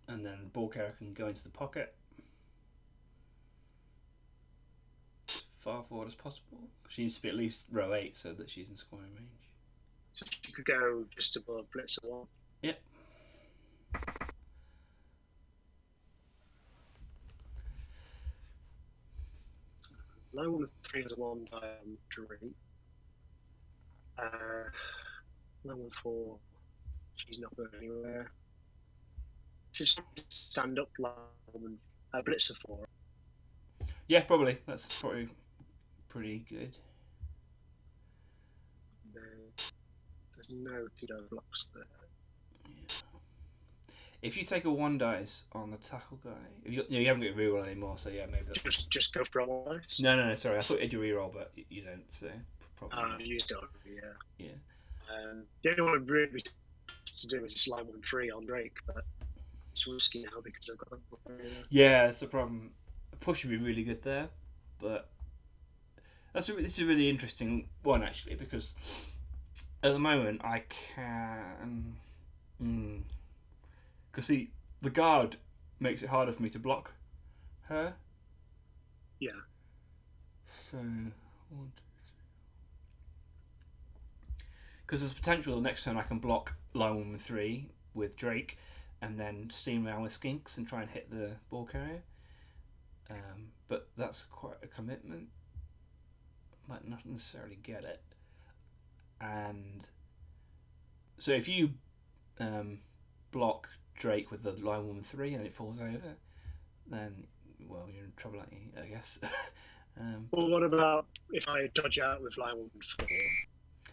And then ball carrier can go into the pocket. As far forward as possible. She needs to be at least row 8 so that she's in scoring range. So she could go just above blitz 1. Yep. Line woman 3 has a 1 diametry. Line woman 4, she's not going anywhere. Just stand up line woman, blitz 4. Yeah, probably. That's probably pretty good. There's no Tito blocks there. Yeah. If you take a 1 dice on the tackle guy, you haven't got a reroll anymore, so yeah, maybe that's just go for a 1 dice. No. Sorry, I thought you had your reroll, but you don't. So probably. You used it already, yeah. Yeah. The only one I'd really to do is this line 1-3 on Drake, but it's risky now because I've got. Yeah, that's the problem. Push would be really good there, but this is a really interesting one actually because at the moment I can. Because see, the guard makes it harder for me to block her. Yeah. So, because there's potential the next turn I can block line woman 3 with Drake, and then steam around with Skinks and try and hit the ball carrier. But that's quite a commitment. Might not necessarily get it. And so if you block Drake with the line woman 3 and it falls over, then well, you're in trouble, aren't you? I guess. Well, what about if I dodge out with line woman 4?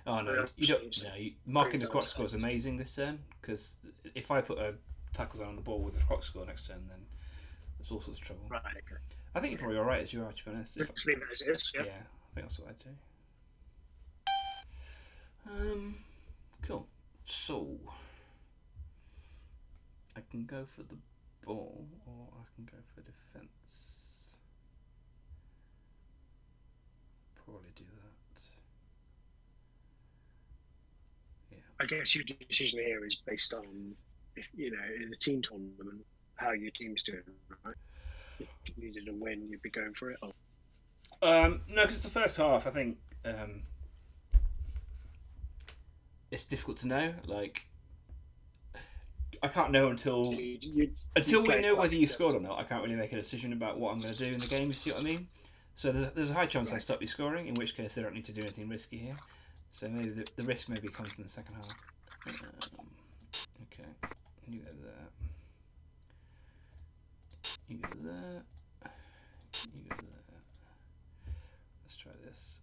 Oh no, you don't. No, marking the croc score is amazing this turn because if I put a tackle zone on the ball with the croc score next turn, then there's all sorts of trouble. Right. Okay. I think you're probably all right as you are, to be honest. Just leave it as it is. Yeah. Yeah, I think that's what I'd do. Cool. So I can go for the ball, or I can go for defense. Probably do that. Yeah. I guess your decision here is based on, if you know, in a team tournament, how your team's doing, right? If you needed a win, you'd be going for it. Or... No, because it's the first half. I think it's difficult to know. Like, I can't know until we know whether you scored or not. I can't really make a decision about what I'm going to do in the game. You see what I mean? So there's a high chance I stop you scoring, in which case they don't need to do anything risky here. So maybe the risk maybe comes in the second half. Okay, you go there. You go there. You go there. Let's try this.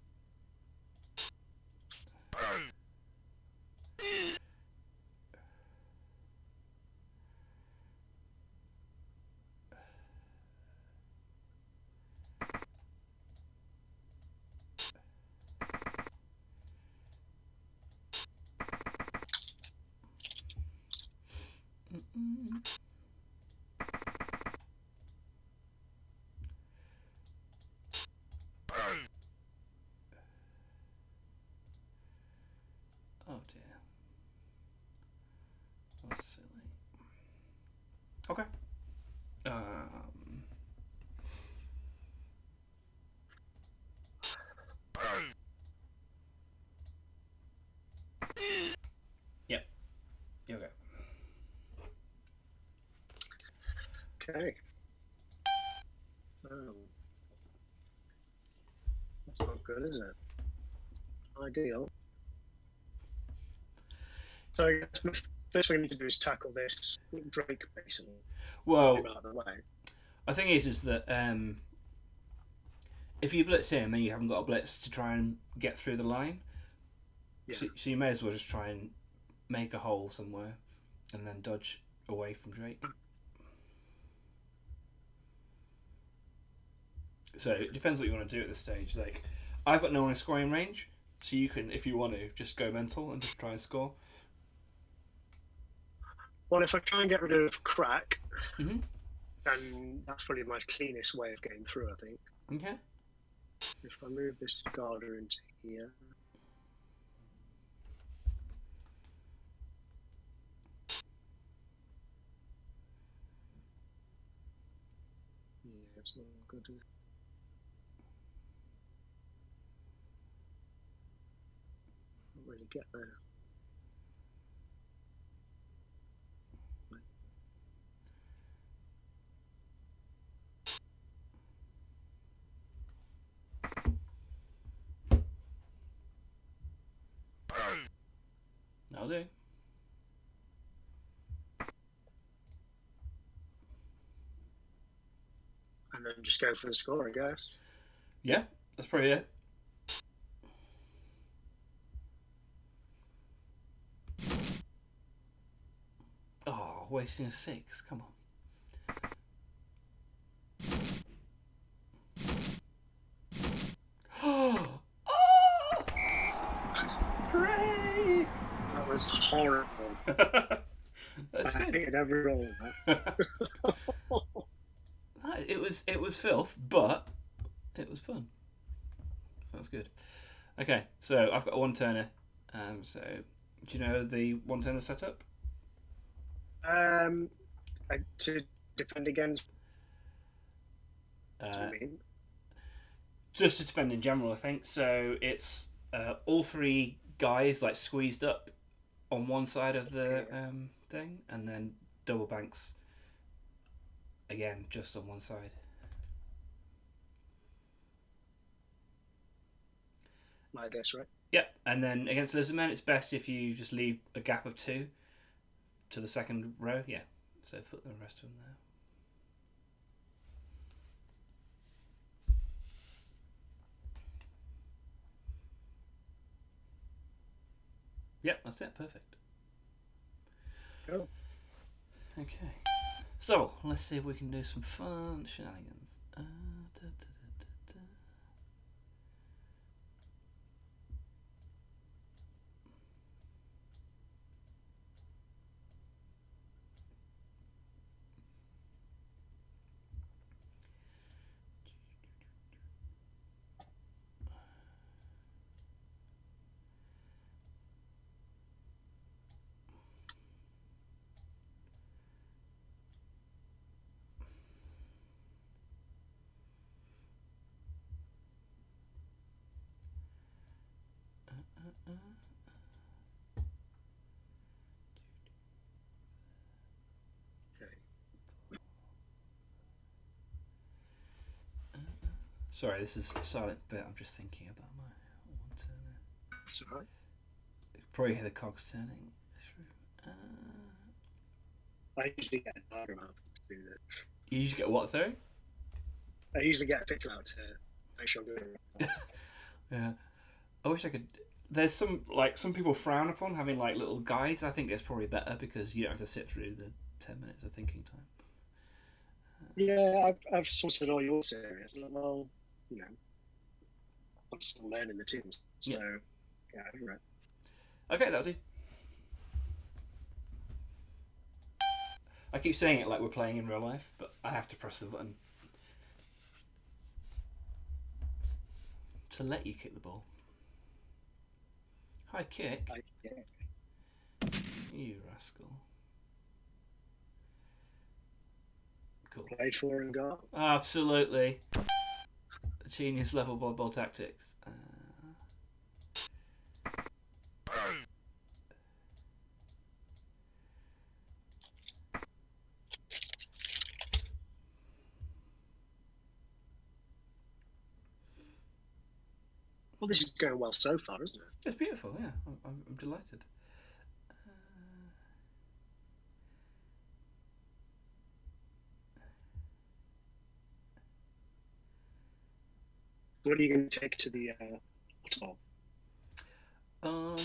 Oh dear. That's silly. Okay. Yep. Okay. Okay. That's not good, is it? Ideal. So I guess the first thing we need to do is tackle this Drake basically. Well, out of the way. The thing is that if you blitz him and you haven't got a blitz to try and get through the line, so you may as well just try and make a hole somewhere and then dodge away from Drake. So it depends what you want to do at this stage. Like, I've got no one in scoring range, so you can, if you want to, just go mental and just try and score. Well, if I try and get rid of Crack, then that's probably my cleanest way of getting through, I think. Okay. If I move this Garter into here. Yeah, it's not good. Not really get there. That'll do. And then just go for the score, I guess. Yeah, that's probably it. Oh, wasting a 6. Come on. Oh! Hooray! That was horrible. That's I good. hated every roll of that. It was filth, but it was fun. That's good. Okay, so I've got a one turner. So do you know the one turner setup? To defend against. Just to defend in general, I think. So it's all three guys like squeezed up on one side of the thing, and then double banks again just on one side. Like this, right? Yep, and then against lizardmen, it's best if you just leave a gap of 2 to the second row. Yeah, so put the rest of them there. Yep, that's it. Perfect. Cool. Okay. So, let's see if we can do some fun shenanigans. Sorry, this is a silent bit. I'm just thinking about my one turner. That's all right. Probably hear the cogs turning. I usually get a diagram out to do that. You usually get what, sorry? I usually get a picture out to make sure I'm doing it right. Yeah. I wish I could. There's some people frown upon having like little guides. I think it's probably better because you don't have to sit through the 10 minutes of thinking time. Yeah, I've sorted all your series. Well, you know, I'm still learning the tunes, so yeah, right. Okay, that'll do. I keep saying it like we're playing in real life, but I have to press the button to let you kick the ball. High kick. You rascal. Cool. Played for and got. Absolutely. Genius level ball tactics. Well, this is going well so far, isn't it? It's beautiful, yeah. I'm delighted. What are you going to take to the Waterbowl?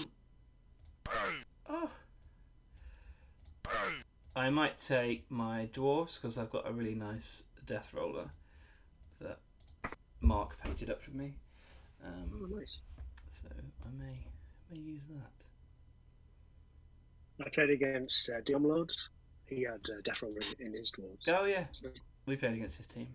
I might take my dwarves because I've got a really nice death roller that Mark painted up for me. Nice. So I may use that. I played against Diom Lords. He had death roller in his dwarves. Oh yeah, we played against his team.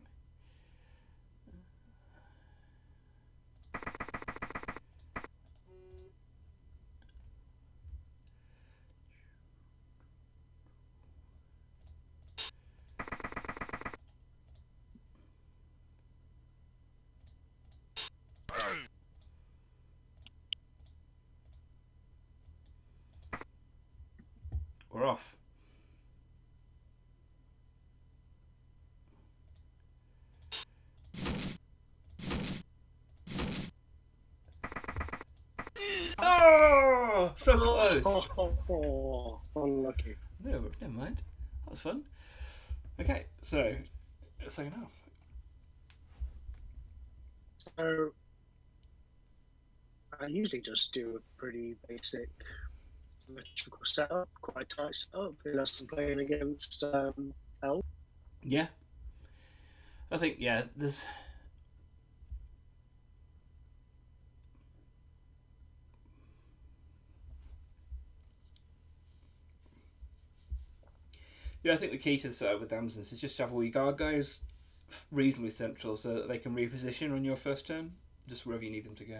We're off. Oh, so close. Oh, unlucky. No, never mind. That was fun. Okay, so second half. So I usually just do a pretty basic symmetrical setup, quite tight setup, unless I'm playing against L. Yeah. I think, there's... Yeah, I think the key to the setup with Amazons is just to have all your guard guys reasonably central so that they can reposition on your first turn, just wherever you need them to go.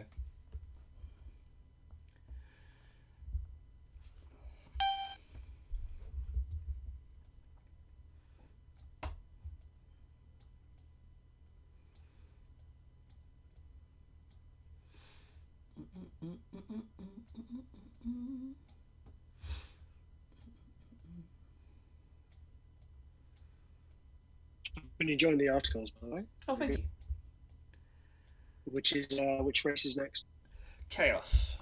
I've been enjoying the articles, by the way. Oh, thank you. Which race is next? Chaos.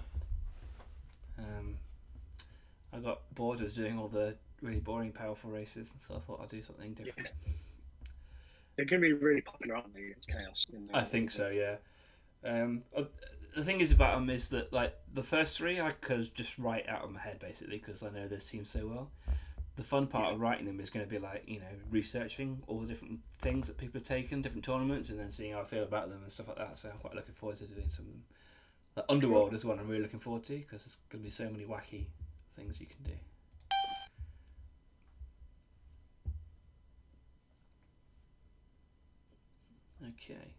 I got bored of doing all the really boring, powerful races, so I thought I'd do something different. Yeah. They're going to be really popular, aren't they? Chaos. I think so, yeah. The thing is about them is that like the first three I could just write out of my head basically because I know this team so well. The fun part of writing them is going to be like, you know, researching all the different things that people have taken, different tournaments, and then seeing how I feel about them and stuff like that. So I'm quite looking forward to doing some. Like Underworld is one I'm really looking forward to because there's going to be so many wacky things you can do. Okay.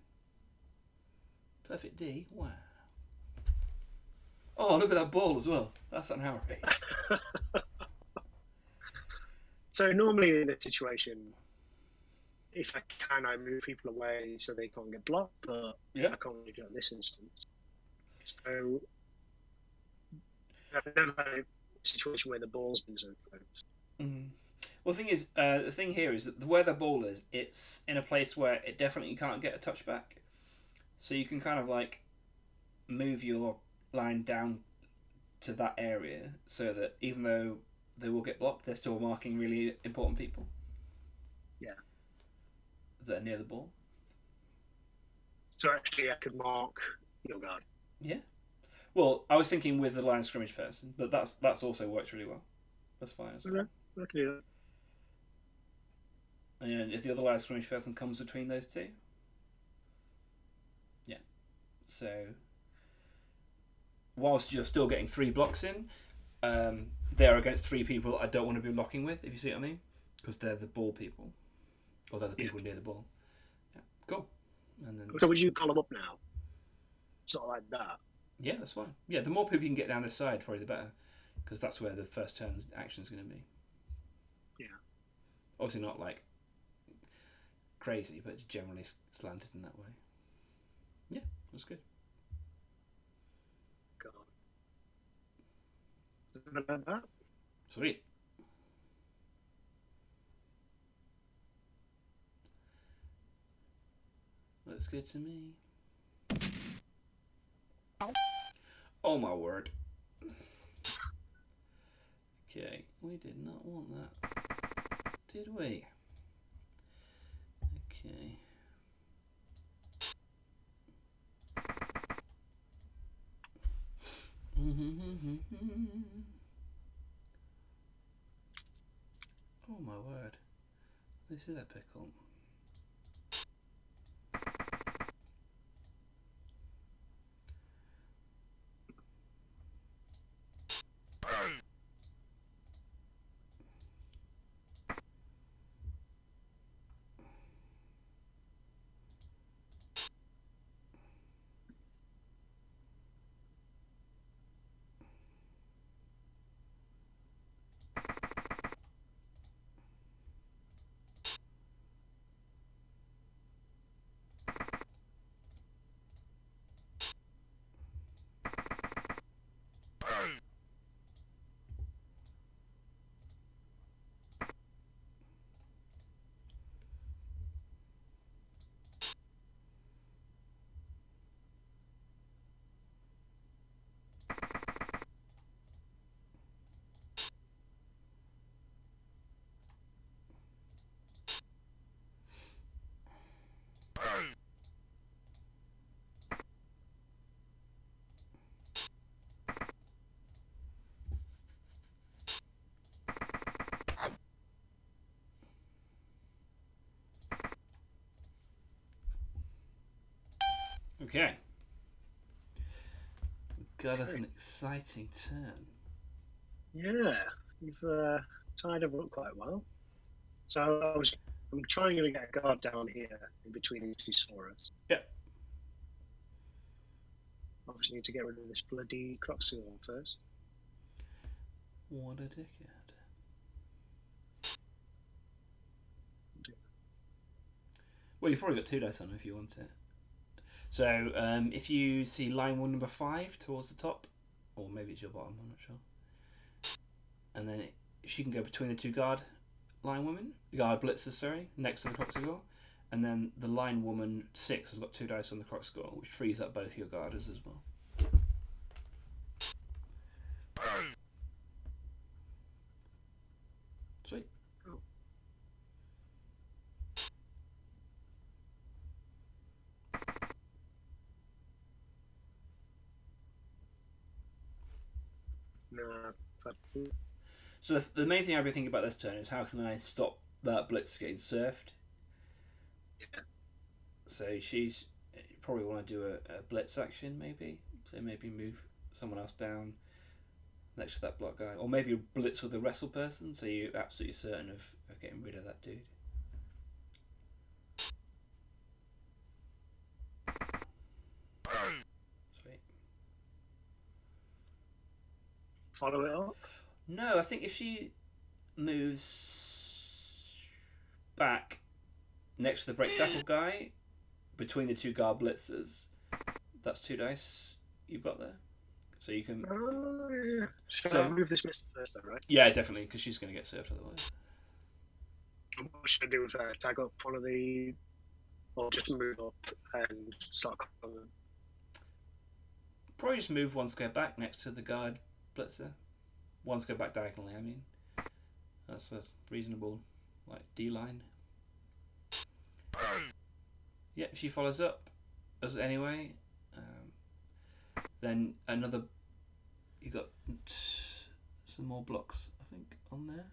Perfect D. Wow. Oh, look at that ball as well. That's an outrage. So normally in this situation, if I can, I move people away so they can't get blocked, but I can't really do it in this instance. So I've never had a situation where the ball's been so close. Mm-hmm. Well, the thing here is that where the ball is, it's in a place where it definitely can't get a touchback. So you can kind of like move your line down to that area, so that even though they will get blocked, they're still marking really important people. Yeah. That are near the ball. So actually, I could mark your guard. Yeah. Well, I was thinking with the line of scrimmage person, but that's also works really well. That's fine as well. Okay, I can do that. And if the other line of scrimmage person comes between those two, yeah. So whilst you're still getting 3 blocks in, they're against 3 people that I don't want to be blocking with. If you see what I mean, because they're the ball people, or they're the people near the ball. Yeah. Cool. And then. So would you call them up now? Sort of like that. Yeah, that's fine. Yeah, the more people you can get down this side, probably the better, because that's where the first turn's action is going to be. Yeah. Obviously not like crazy, but generally slanted in that way. Yeah, that's good. God. Something like that. Sweet. Looks good to me. Oh my word. Okay, we did not want that, did we? Okay. Oh my word. This is a pickle. Okay. Got us an exciting turn. Yeah, you've tied them up quite well. So I'm trying to get a guard down here in between these 2 Sauras. Yep. Obviously need to get rid of this bloody Croxy one first. What a dickhead. Well, you've probably got 2 dice on if you want it. So if you see line 1, number 5 towards the top, or maybe it's your bottom, I'm not sure. And then she can go between the 2 guard blitzers, sorry, next to the croc score. And then the line woman 6 has got 2 dice on the croc score, which frees up both your guarders as well. Sweet. Oh. So the main thing I've been thinking about this turn is how can I stop that blitz getting surfed? Yeah. So she's probably want to do a blitz action maybe. So maybe move someone else down next to that block guy, or maybe a blitz with the wrestle person, so you're absolutely certain of getting rid of that dude. Sweet. Follow it up? No, I think if she moves back next to the break tackle guy, between the 2 guard blitzers, that's 2 dice you've got there. So you can. Yeah. Should I move this miss first, though, right? Yeah, definitely, because she's going to get served otherwise. What should I do with her? Tag up one of the. Or just move up and start calling them? Probably just move 1 square back next to the guard Blitzer. One's go back diagonally. I mean, that's a reasonable D line. Yep, she follows up as anyway. Then another. You got some more blocks, I think, on there.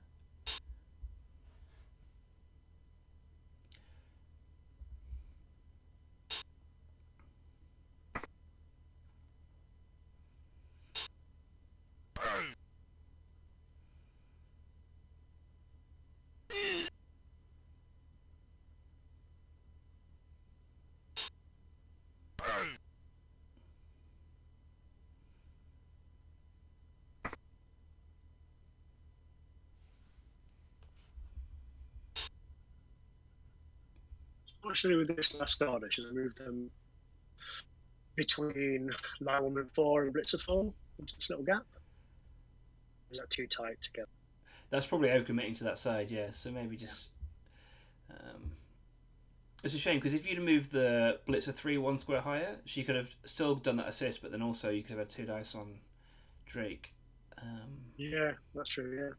What should I do with this last order? Should I move them between Linewoman 4 and Blitzer 4 into this little gap? Or is that too tight together? That's probably overcommitting to that side, yeah. So maybe just. It's a shame because if you'd have moved the Blitzer 3 one square higher, she could have still done that assist, but then also you could have had 2 dice on Drake. Yeah, that's true, yeah.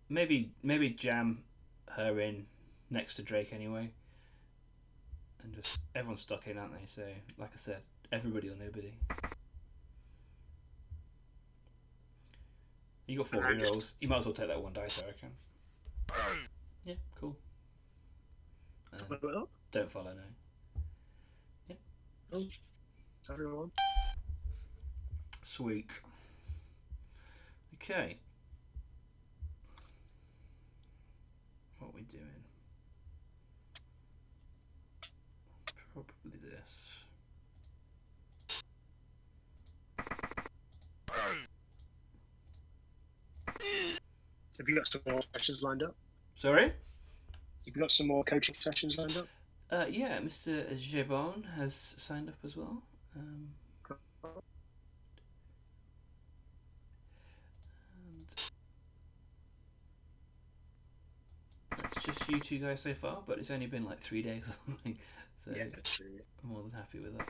Maybe jam her in next to Drake anyway. And just everyone's stuck in, aren't they? So, like I said, everybody or nobody. You got 4 rerolls. You might as well take that 1 dice, I reckon. Yeah, cool. Don't follow, no. Yeah. Oh, everyone. Sweet. Okay. What are we doing? Probably this. Have you got some more sessions lined up? Sorry? Have you got some more coaching sessions lined up? Yeah, Mr. Jebon has signed up as well. And it's just you 2 guys so far, but it's only been 3 days or something. So yeah, that's true. I'm more than happy with that.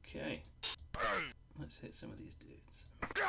Okay, let's hit some of these dudes. Okay.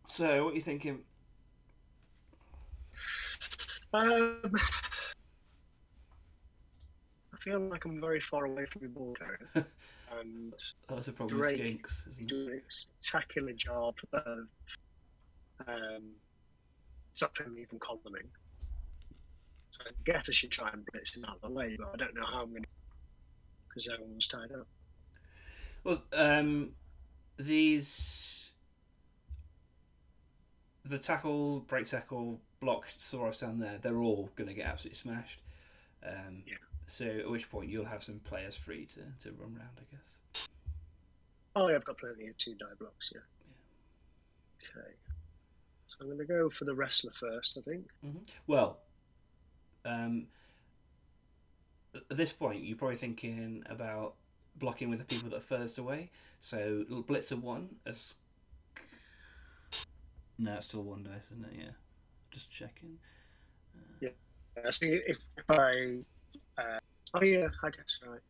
So, what are you thinking? I feel like I'm very far away from the ball carrier. And that's a problem with Skinks, isn't it? Doing a spectacular job of stopping me from columning. So I guess I should try and blitz him out of the way, but I don't know how I'm going to, because everyone's tied up. Well, the tackle, break tackle, block Soros down there, they're all going to get absolutely smashed. Yeah. So at which point you'll have some players free to run around, I guess. Oh, yeah, I've got plenty of 2 die blocks, yeah. Okay. So I'm going to go for the wrestler first, I think. Mm-hmm. Well, at this point, you're probably thinking about blocking with the people that are furthest away. So Blitzer 1 as... No, it's still 1 dice, isn't it? Yeah. Just checking. Yeah. So if I... oh, yeah, I guess, right.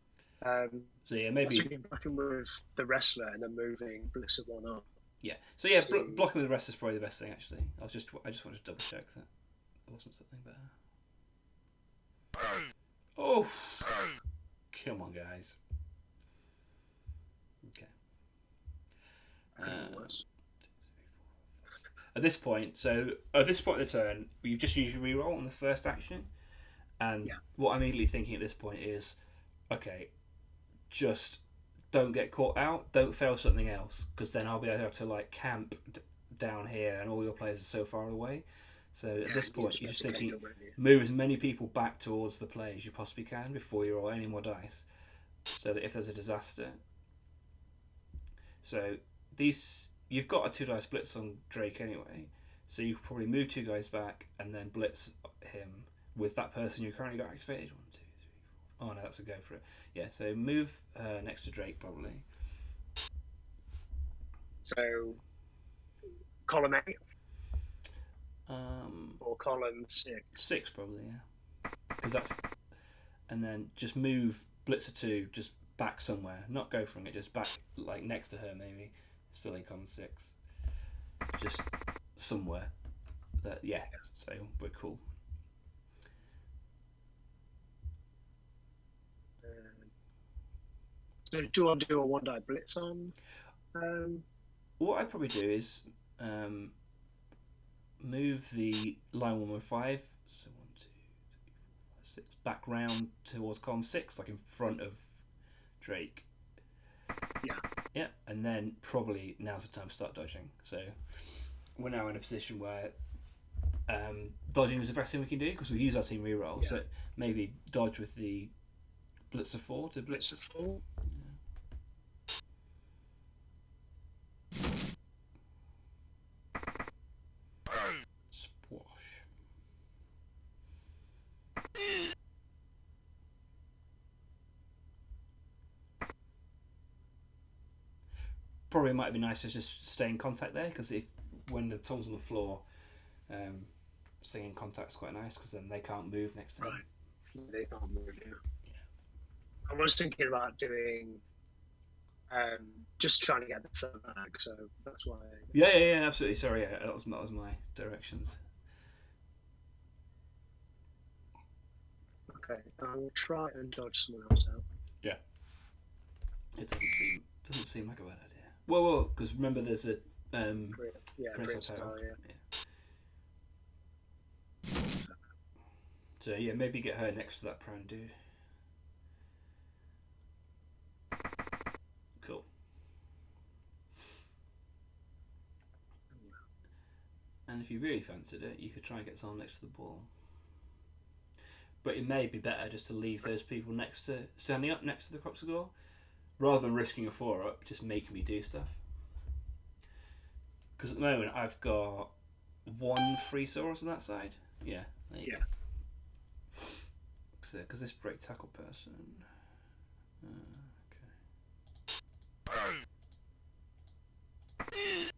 So yeah, maybe... blocking with the wrestler and then moving Blitzer 1 up. Yeah. So yeah, blocking with the wrestler is probably the best thing, actually. I just wanted to double check that there wasn't something better. Oh! Come on, guys. Okay. at this point of the turn, you just usually reroll on the first action, and what I'm immediately thinking at this point is, okay, just don't get caught out, don't fail something else, because then I'll be able to like camp down here, and all your players are so far away. So at this point, you're just thinking, move as many people back towards the play as you possibly can before you roll any more dice, so that if there's a disaster. So you've got a 2 dice blitz on Drake anyway, so you probably move 2 guys back and then blitz him with that person you currently got activated. 1, 2, 3, 4. Oh no, that's a go for it. Yeah, so move next to Drake probably. So column 8. Or column 6. 6 probably, yeah. Because that's, and then just move Blitzer 2 just back somewhere, not go from it, just back like next to her maybe, still in column 6, just somewhere. That so we're cool. So do you want to do a 1 die blitz on? What I'd probably do is move the line 1 with 5, so 1, 2, 3, 4, 5, 6, back round towards column 6, like in front of Drake. Yeah, and then probably now's the time to start dodging. So we're now in a position where dodging is the best thing we can do, because we've used our team reroll. So maybe dodge with the Blitzer 4 to blitz. Blitzer 4. Probably might be nice to just stay in contact there, because when the Tom's on the floor, staying in contact's quite nice, because then they can't move next to him. Right, they can't move. Yeah. I was thinking about doing, just trying to get the fur back, so that's why. Yeah, absolutely. Sorry, that was my directions. Okay, I'll try and dodge someone else out. Yeah. It doesn't seem like a bad idea. Whoa, because remember there's a Prince Hotel. So yeah, maybe get her next to that prone dude. Cool. And if you really fancied it, you could try and get someone next to the ball. But it may be better just to leave those people standing up next to the Cropsagore, rather than risking a 4-up, just making me do stuff. Because at the moment I've got 1 free Saurus on that side. Yeah, there you go. Because this break tackle person. Okay.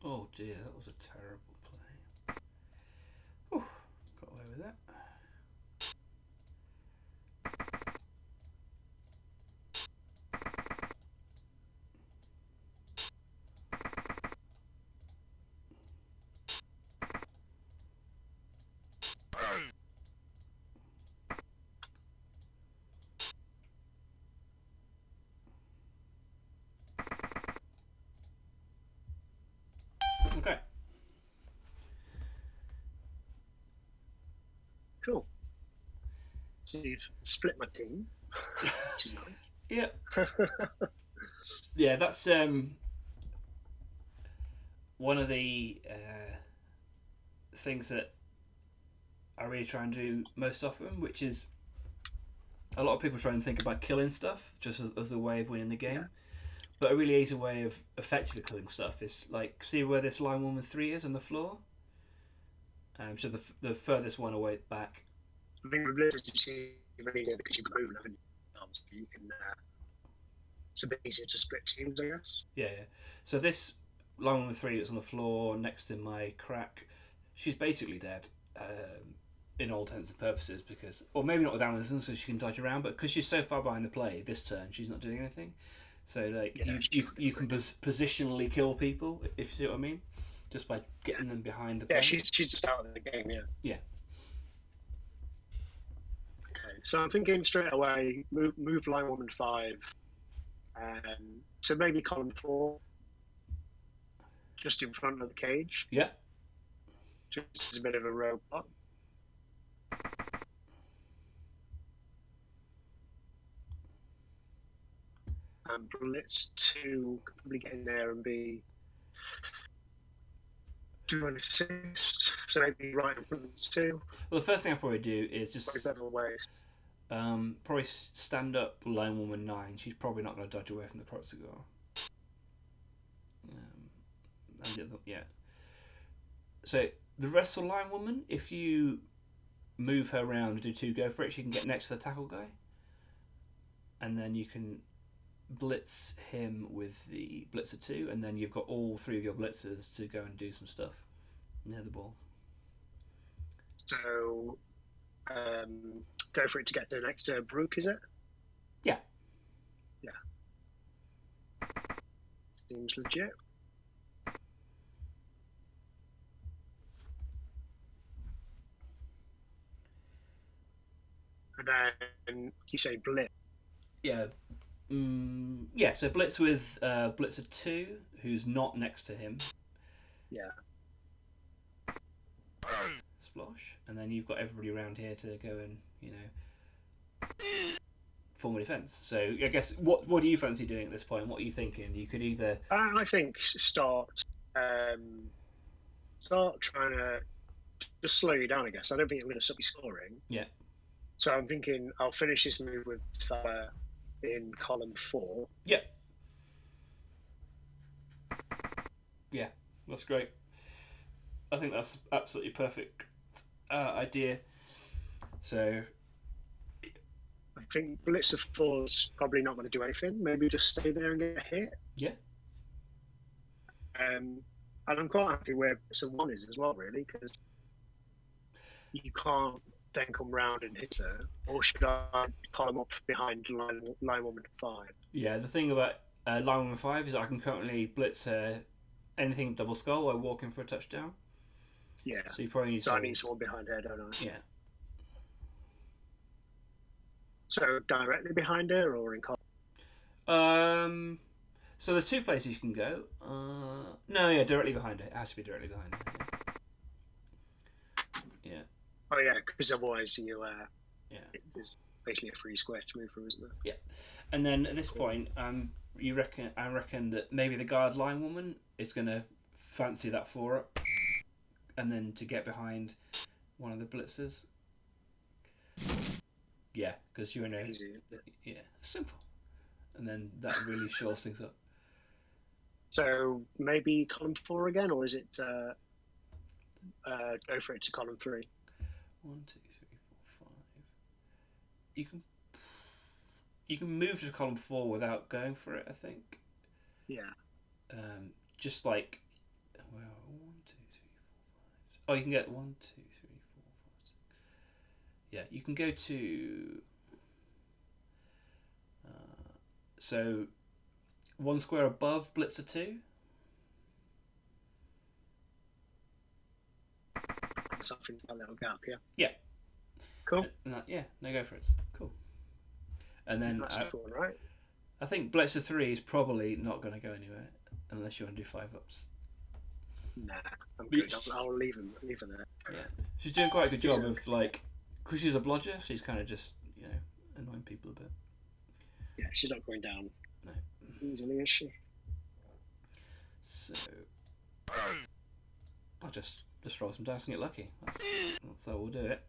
Oh dear, that was a terrible play. Whew, got away with that. Okay. Cool. So you've split my team, which is nice. Yeah. Yeah, that's one of the things that I really try and do most often, which is a lot of people try and think about killing stuff just as a way of winning the game. Yeah. But a really easy way of effectively killing stuff is, like, see where this line 1 with 3 is on the floor? So the furthest one away back. I think with Blizzard, you really do because you can move, haven't you? So you can, it's a bit easier to split teams, I guess. Yeah. So this line 1 with 3 is on the floor next to my crack. she's basically dead. In all intents and purposes, because, or maybe not with Amazon, so she can dodge around, but because she's so far behind the play this turn, she's not doing anything. So like you can positionally kill people, if you see what I mean, just by getting them behind the play. Yeah, she's just out of the game. Yeah. Okay, so I'm thinking straight away, move line woman 5, to maybe column 4, just in front of the cage. Yeah. Just as a bit of a robot. And Blitz 2 could probably get in there and do an assist. So maybe right in front of 2. Well, the first thing I'll probably do is just ways. Probably stand up line woman 9. She's probably not going to dodge away from the Pro Cigar. Yeah. So the wrestle line woman, if you move her around and do 2 go for it, she can get next to the tackle guy, and then you can blitz him with the blitzer 2, and then you've got all 3 of your blitzers to go and do some stuff near the ball. So go for it to get the next Brook, is it? Yeah. Seems legit. And then you say blitz. Yeah. So blitz with blitzer 2, who's not next to him. Yeah. Splosh. And then you've got everybody around here to go and, form a defence. So I guess, what do you fancy doing at this point? What are you thinking? You could either... I think start trying to just slow you down, I guess. I don't think I'm going to stop you scoring. Yeah. So I'm thinking I'll finish this move with in column 4. Yeah. Yeah, that's great. I think that's absolutely perfect idea. So I think Blitzer 4's probably not going to do anything. Maybe just stay there and get a hit. Yeah. And I'm quite happy where Blitzer 1 is as well, really, because you can't then come round and hit her. Or should I climb up behind line woman 5? Yeah, the thing about line woman 5 is I can currently blitz her anything double skull or walk in for a touchdown. Yeah. So you probably need I need someone behind her, don't I? Yeah. So directly behind her or in column? So there's 2 places you can go. Directly behind her. It has to be directly behind her. Yeah. Oh yeah, because otherwise there's basically a free square to move from, isn't there? Yeah. And then at this point, I reckon that maybe the guard line woman is going to fancy that 4-up, and then to get behind one of the blitzers. Yeah, because you're in a... Easy. Yeah, simple. And then that really shores things up. So maybe column 4 again, or is it go for it to column 3? 1, 2, 3, 4, 5. You can move to column 4 without going for it, I think. Yeah. Just like, 1, 2, 3, 4, 5. Oh, you can get 1, 2, 3, 4, 5, 6. Yeah, you can go to. So, 1 square above Blitzer 2. Something that little gap, yeah. Yeah. Cool. No, go for it. Cool. And then that's cool, right? I think Blitzer 3 is probably not going to go anywhere unless you want to do 5-ups. Nah, I'm good. I'll leave him there. Yeah, she's doing quite a good job of because she's a blodger. She's kind of just annoying people a bit. Yeah, she's not going down. No. Easily, is she? So I'll just roll some dice and get lucky. That's how we'll do it.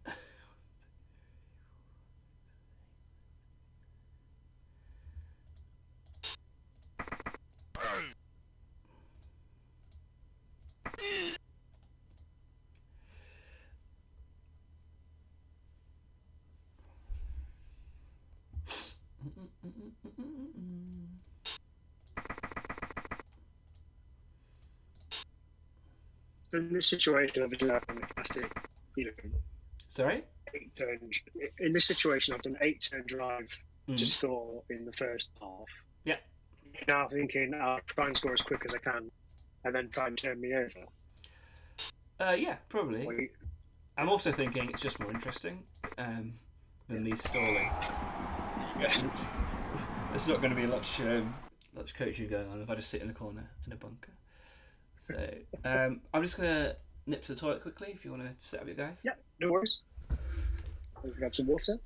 in this situation, obviously, I've done the classic, Sorry? 8-turn. In this situation, I've done 8-turn drive to score in the first half. Yeah. Now thinking, I'll try and score as quick as I can, and then try and turn me over. Yeah, probably. I'm also thinking it's just more interesting than me stalling. There's not going to be much coaching going on if I just sit in a corner in a bunker. So I'm just going to nip to the toilet quickly if you want to set up your guys. Yeah, no worries. I'll grab some water.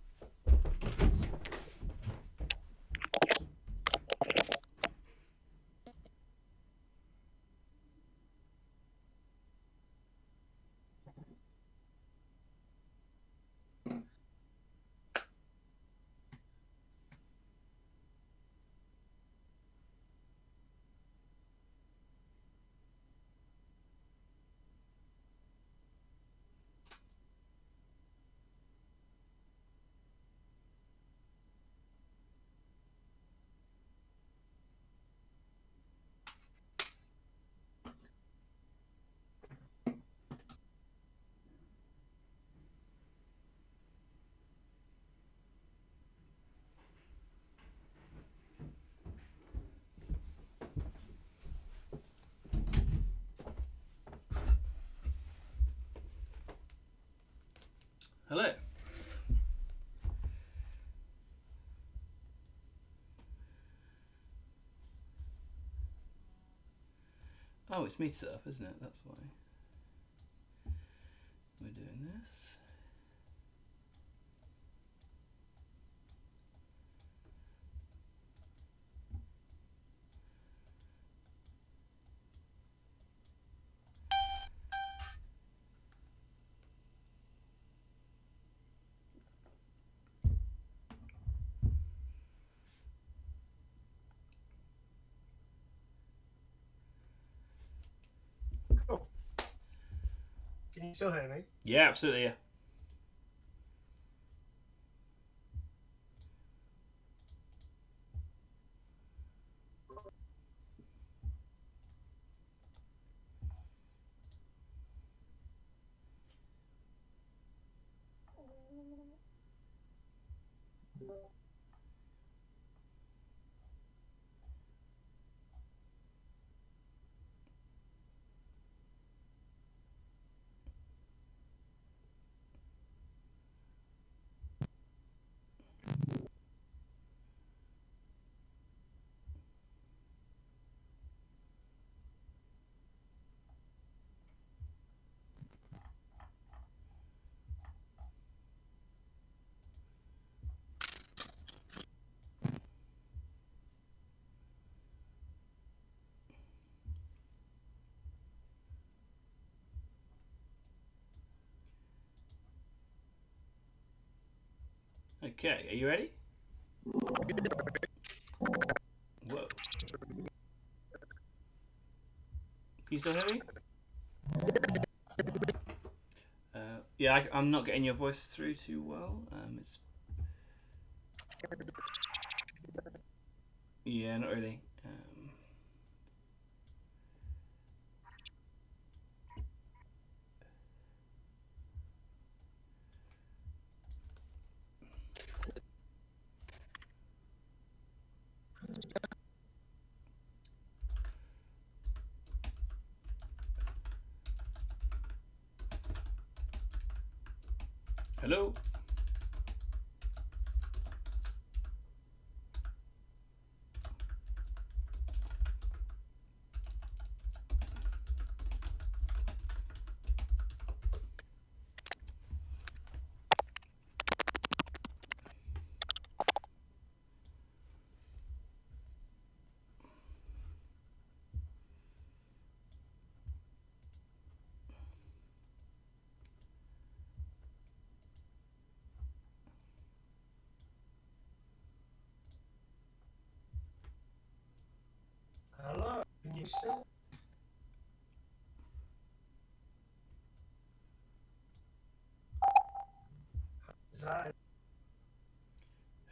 Hello. Oh, it's me to set up, isn't it? That's why we're doing this. Cool. Can you still hear me? Yeah, absolutely, yeah. Okay, are you ready? Whoa. Can you still hear me? Yeah, I'm not getting your voice through too well. Yeah, not really. Hello? Hello, can you still? Is that?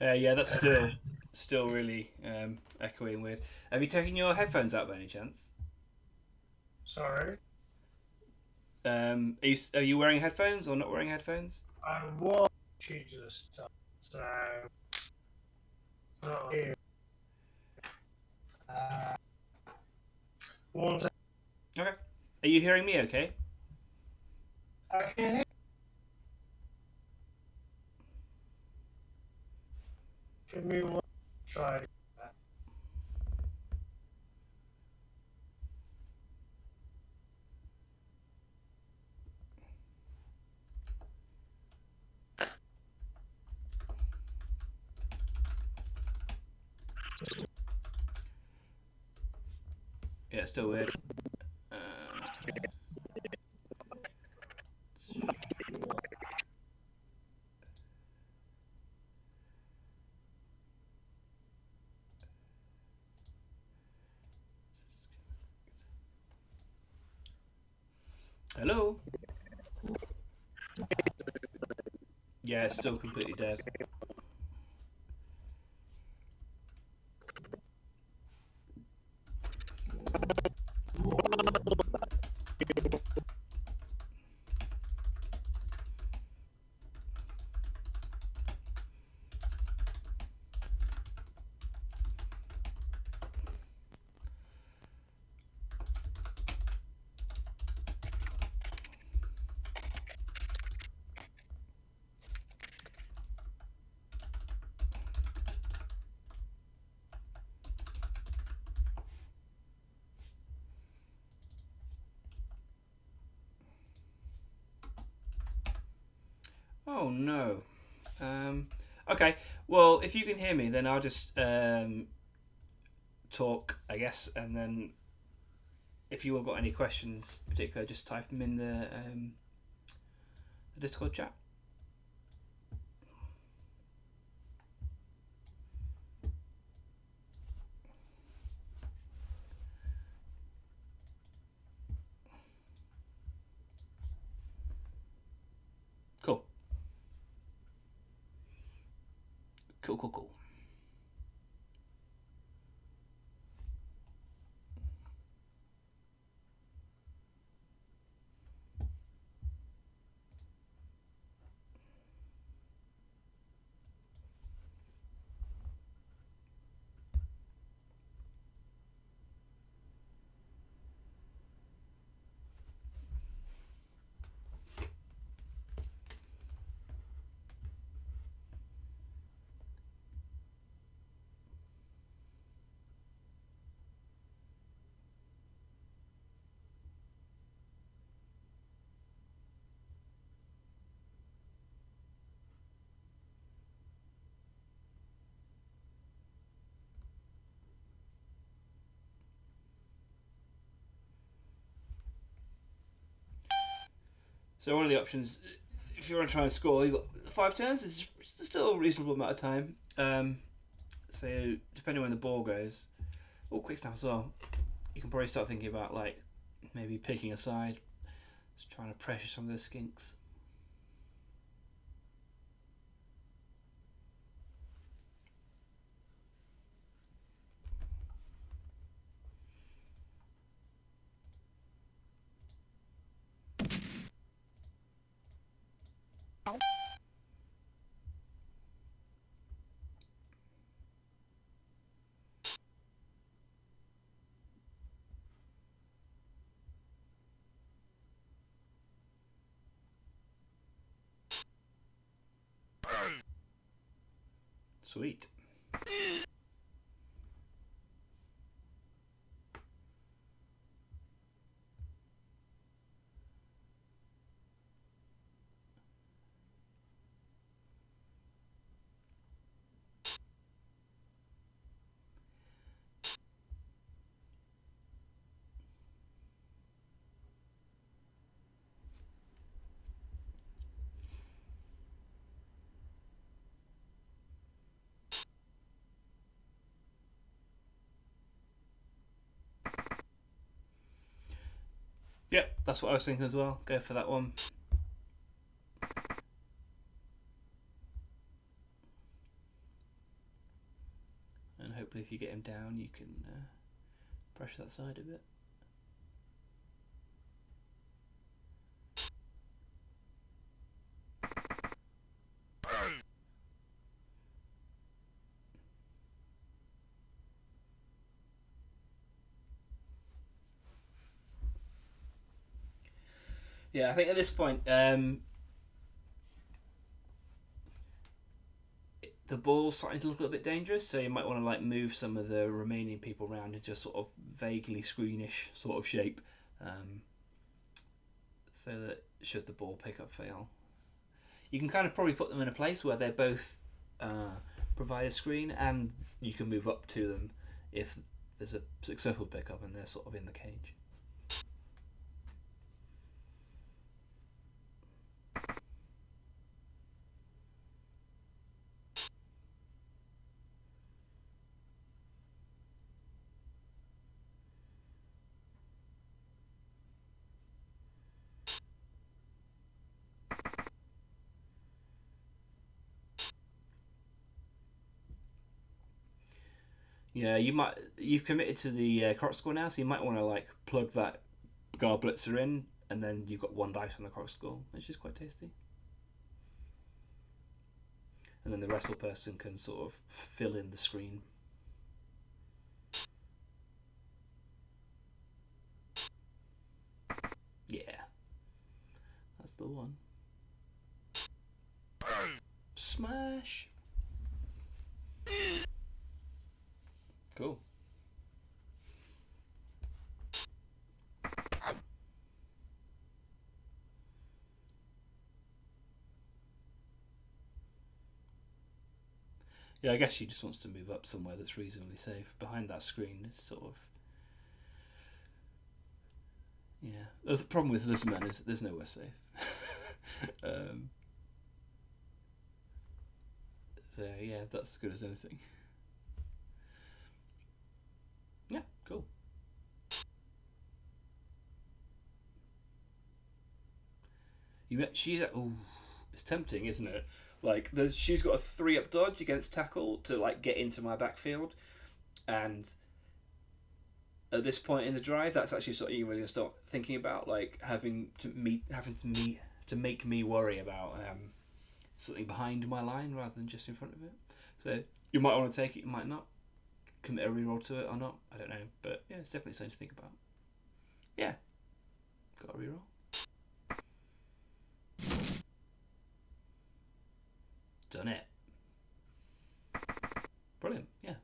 Yeah, that's still really echoing weird. Have you taken your headphones out by any chance? Sorry. Are you wearing headphones or not wearing headphones? I was choosing stuff, so it's not here. One second. Okay. Are you hearing me? Okay. I can hear. Give me one. Try. Yeah, it's still weird. Hello? Yeah, it's still completely dead. Oh no. Okay. Well, if you can hear me, then I'll just talk, I guess, and then if you all got any questions, in particular, just type them in the Discord chat. Cool. Cool. So one of the options, if you want to try and score, you've got 5 turns. It's still a reasonable amount of time. So depending on when the ball goes, quick snap as well. You can probably start thinking about like maybe picking a side, just trying to pressure some of the skinks. Sweet. Yep, that's what I was thinking as well. Go for that one. And hopefully if you get him down, you can pressure that side a bit. Yeah, I think at this point, the ball's starting to look a little bit dangerous, so you might want to like move some of the remaining people around into sort of vaguely screenish sort of shape, so that should the ball pick up fail, you can kind of probably put them in a place where they both provide a screen, and you can move up to them if there's a successful pickup and they're sort of in the cage. Yeah, you've committed to the croc score now, so you might want to like plug that guard blitzer in, and then you've got 1 dice on the croc score, which is quite tasty. And then the wrestle person can sort of fill in the screen. Yeah, that's the one. Smash. Cool. Yeah, I guess she just wants to move up somewhere that's reasonably safe. Behind that screen, it's sort of... Yeah. The problem with Lizman is there's nowhere safe. So, yeah, that's as good as anything. Yeah, cool. She's... Ooh, it's tempting, isn't it? Like, she's got a 3-up dodge against tackle to like get into my backfield, and at this point in the drive, that's actually something you're really gonna start thinking about, like having to make me worry about something behind my line rather than just in front of it. So you might want to take it, you might not. Commit a reroll to it or not, I don't know, but yeah, it's definitely something to think about. Yeah, got a reroll. Done it. Brilliant, yeah.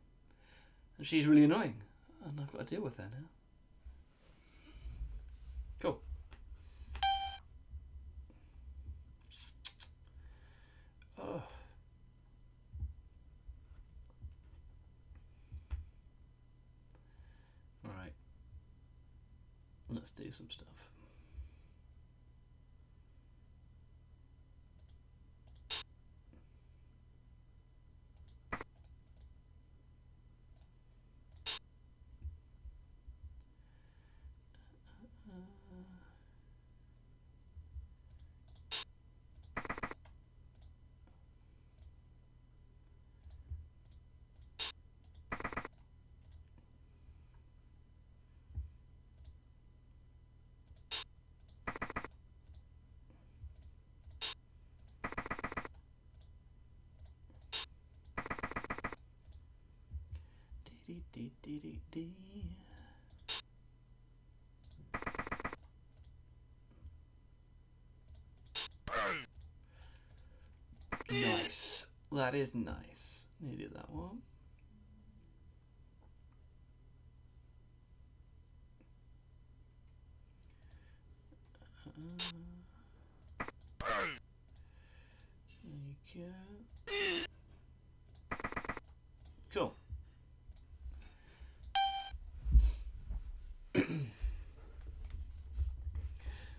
And she's really annoying, and I've got to deal with her now. Cool. Oh. Alright. Let's do some stuff. Nice. That is nice. Needed that one. Cool.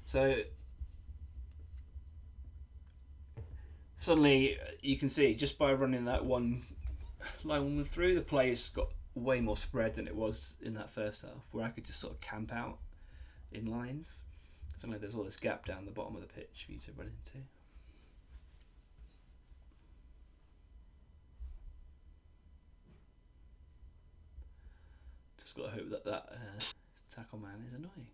So suddenly you can see just by running that one line through, the play's got way more spread than it was in that first half, where I could just sort of camp out in lines. Suddenly there's all this gap down the bottom of the pitch for you to run into. Just got to hope that tackle man is annoying.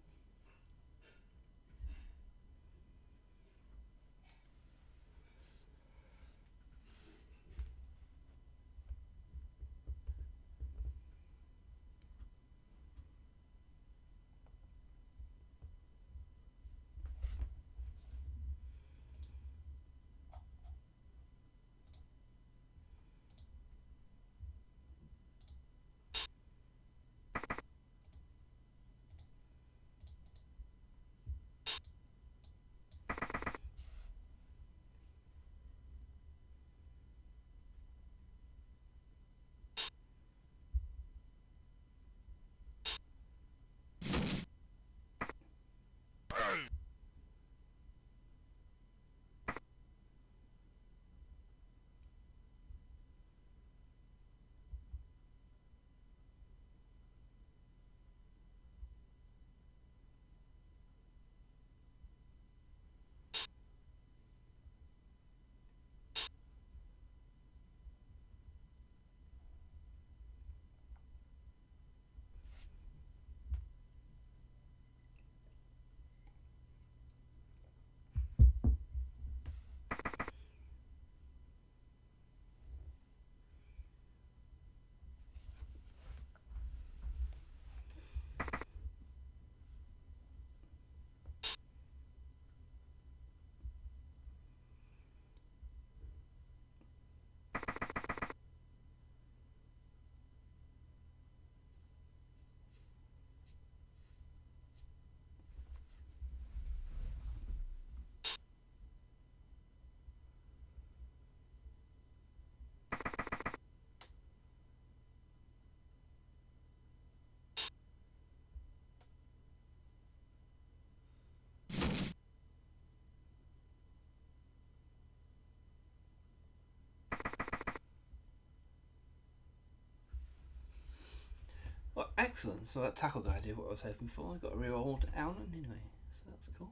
Excellent. So that tackle guy did what I was hoping for. I got a real old Allen anyway, so that's cool.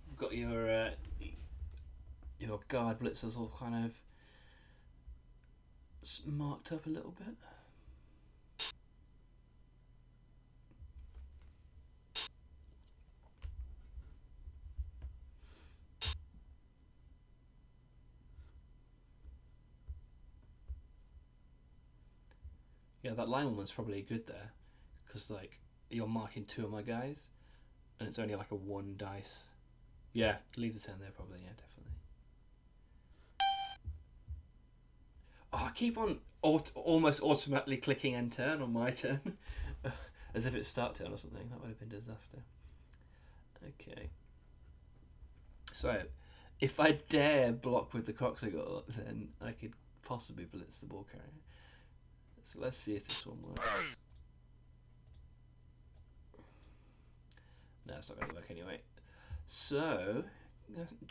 You've got your guard blitzers all kind of marked up a little bit. Yeah, that lineman was probably good there, because like you're marking 2 of my guys, and it's only like a 1 dice. Yeah, leave the 10 there probably. Yeah, definitely. Oh, I keep on almost automatically clicking end turn on my turn, as if it's start turn or something. That would have been a disaster. Okay. So, if I dare block with the Croxigor, then I could possibly blitz the ball carrier. So let's see if this one works. No, it's not going to work anyway. So,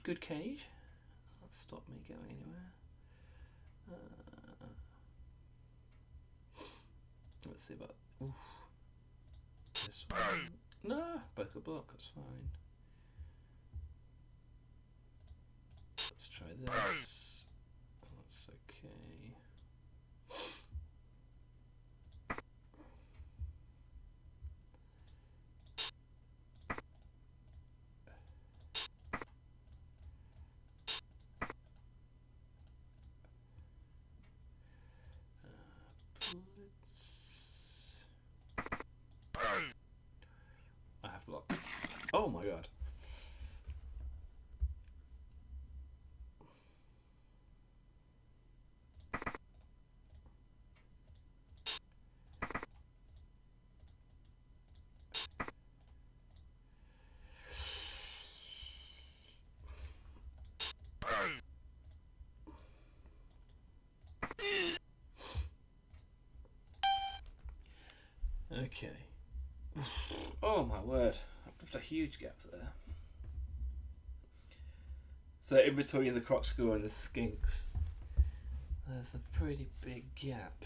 good cage. That'll stop me going anywhere. Let's see about this one. No, both got block. That's fine. Let's try this. That's okay. I have blocked. Oh my god. Okay. Oh my word. I've left a huge gap there. So in between the Croxigor and the Skinks, there's a pretty big gap.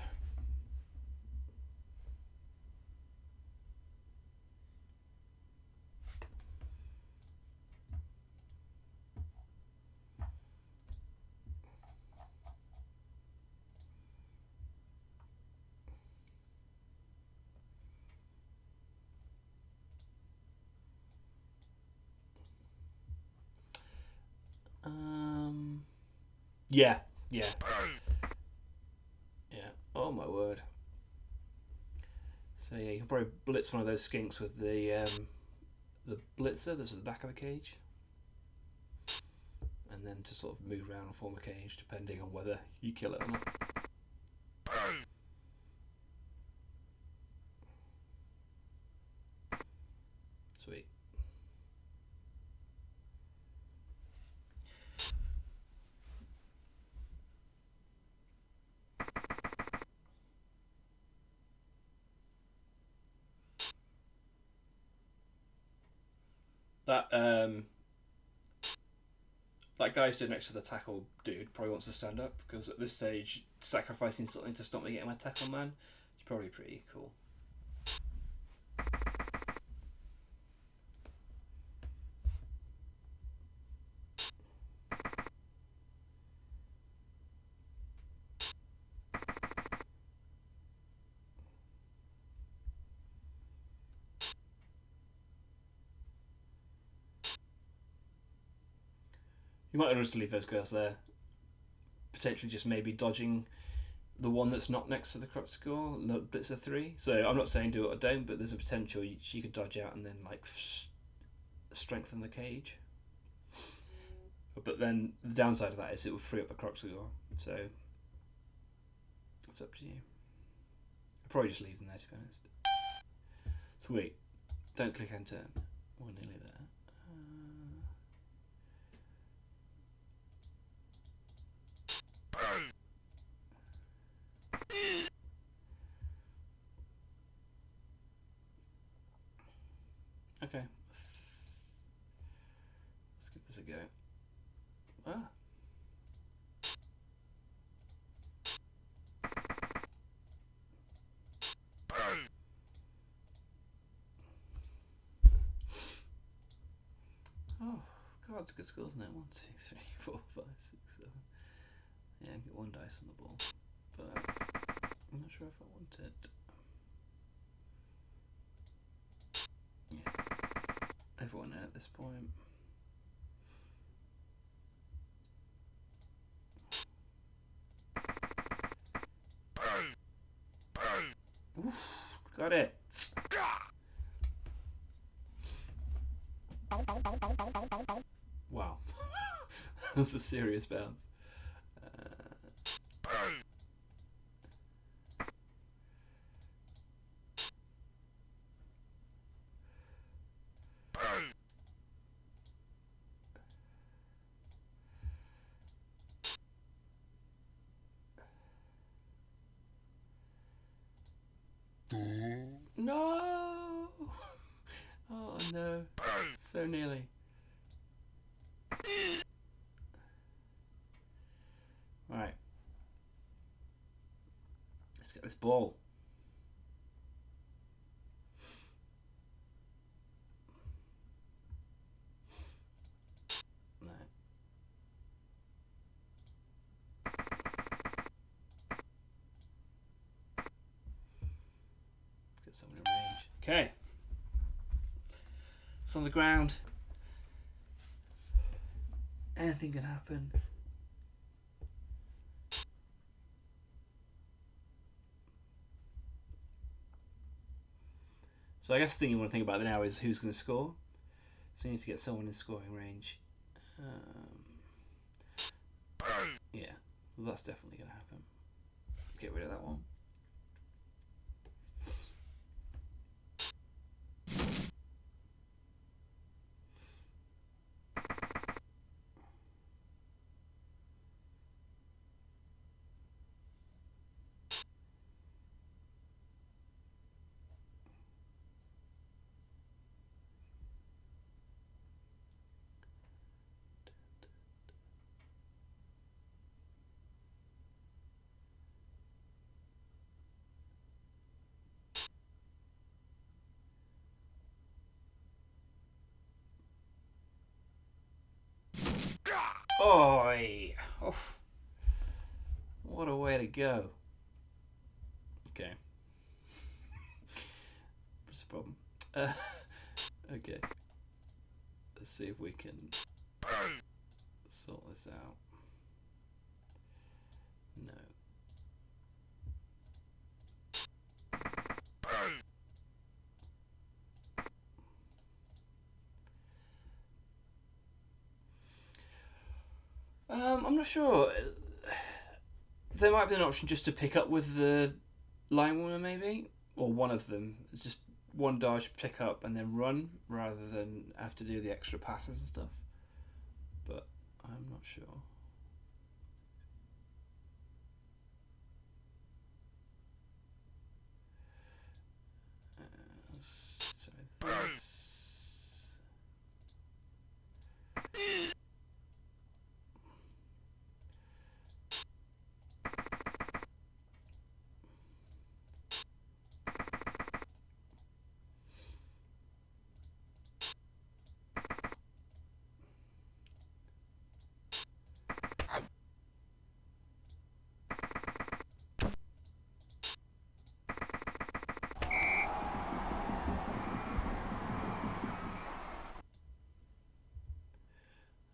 Yeah. Yeah. Oh my word. So yeah, you can probably blitz one of those Skinks with the blitzer that's at the back of the cage, and then to sort of move around and form a cage depending on whether you kill it or not. Sweet. That guy stood next to the tackle dude probably wants to stand up, because at this stage sacrificing something to stop me getting my tackle man is probably pretty cool. You might just leave those guys there. Potentially just maybe dodging the one that's not next to the Croxigor, no blitzer 3. So I'm not saying do it or don't, but there's a potential she could dodge out and then like strengthen the cage. But then the downside of that is it will free up the Croxigor. So it's up to you. I'll probably just leave them there, to be honest. Sweet. Don't click and turn. We're nearly there. Okay. Let's give this a go. Ah. That's a good score, isn't it? 1, 2, 3, 4, 5, 6, 7. Yeah, get 1 dice on the ball. But I'm not sure if I want it. Yeah. Everyone in at this point. Oof, got it. Wow. That was a serious bounce. No! Oh no. So nearly. Right. Let's get this ball. No. Get someone in range. Okay. It's on the ground. Anything can happen. So I guess the thing you want to think about now is who's going to score. So you need to get someone in scoring range. Yeah, well, that's definitely going to happen. Get rid of that one. Oi! Oof. What a way to go. Okay. What's the problem? Okay. Let's see if we can sort this out. No. I'm not sure. There might be an option just to pick up with the line warner, maybe, or one of them. It's just one dodge, pick up, and then run, rather than have to do the extra passes and stuff. But I'm not sure. So this.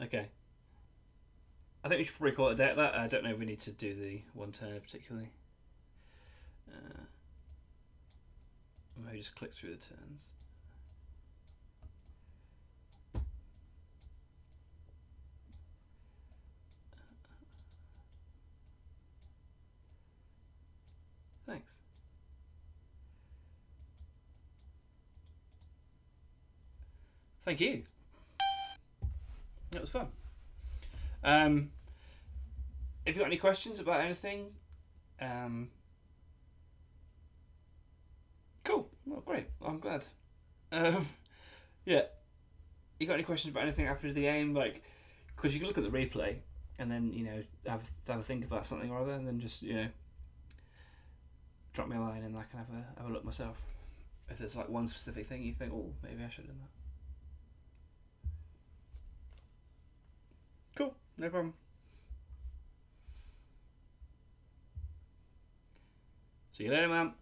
Okay. I think we should probably call it a day at that. I don't know if we need to do the one turner particularly. Maybe just click through the turns. Thanks. Thank you. That was fun. If you've got any questions about anything, cool. Well, great. I'm glad. Yeah. You got any questions about anything after the game? Like, because you can look at the replay and then have a think about something or other, and then just drop me a line and I can have a look myself. If there's like one specific thing you think, oh, maybe I should have done that. No problem. See you later, man.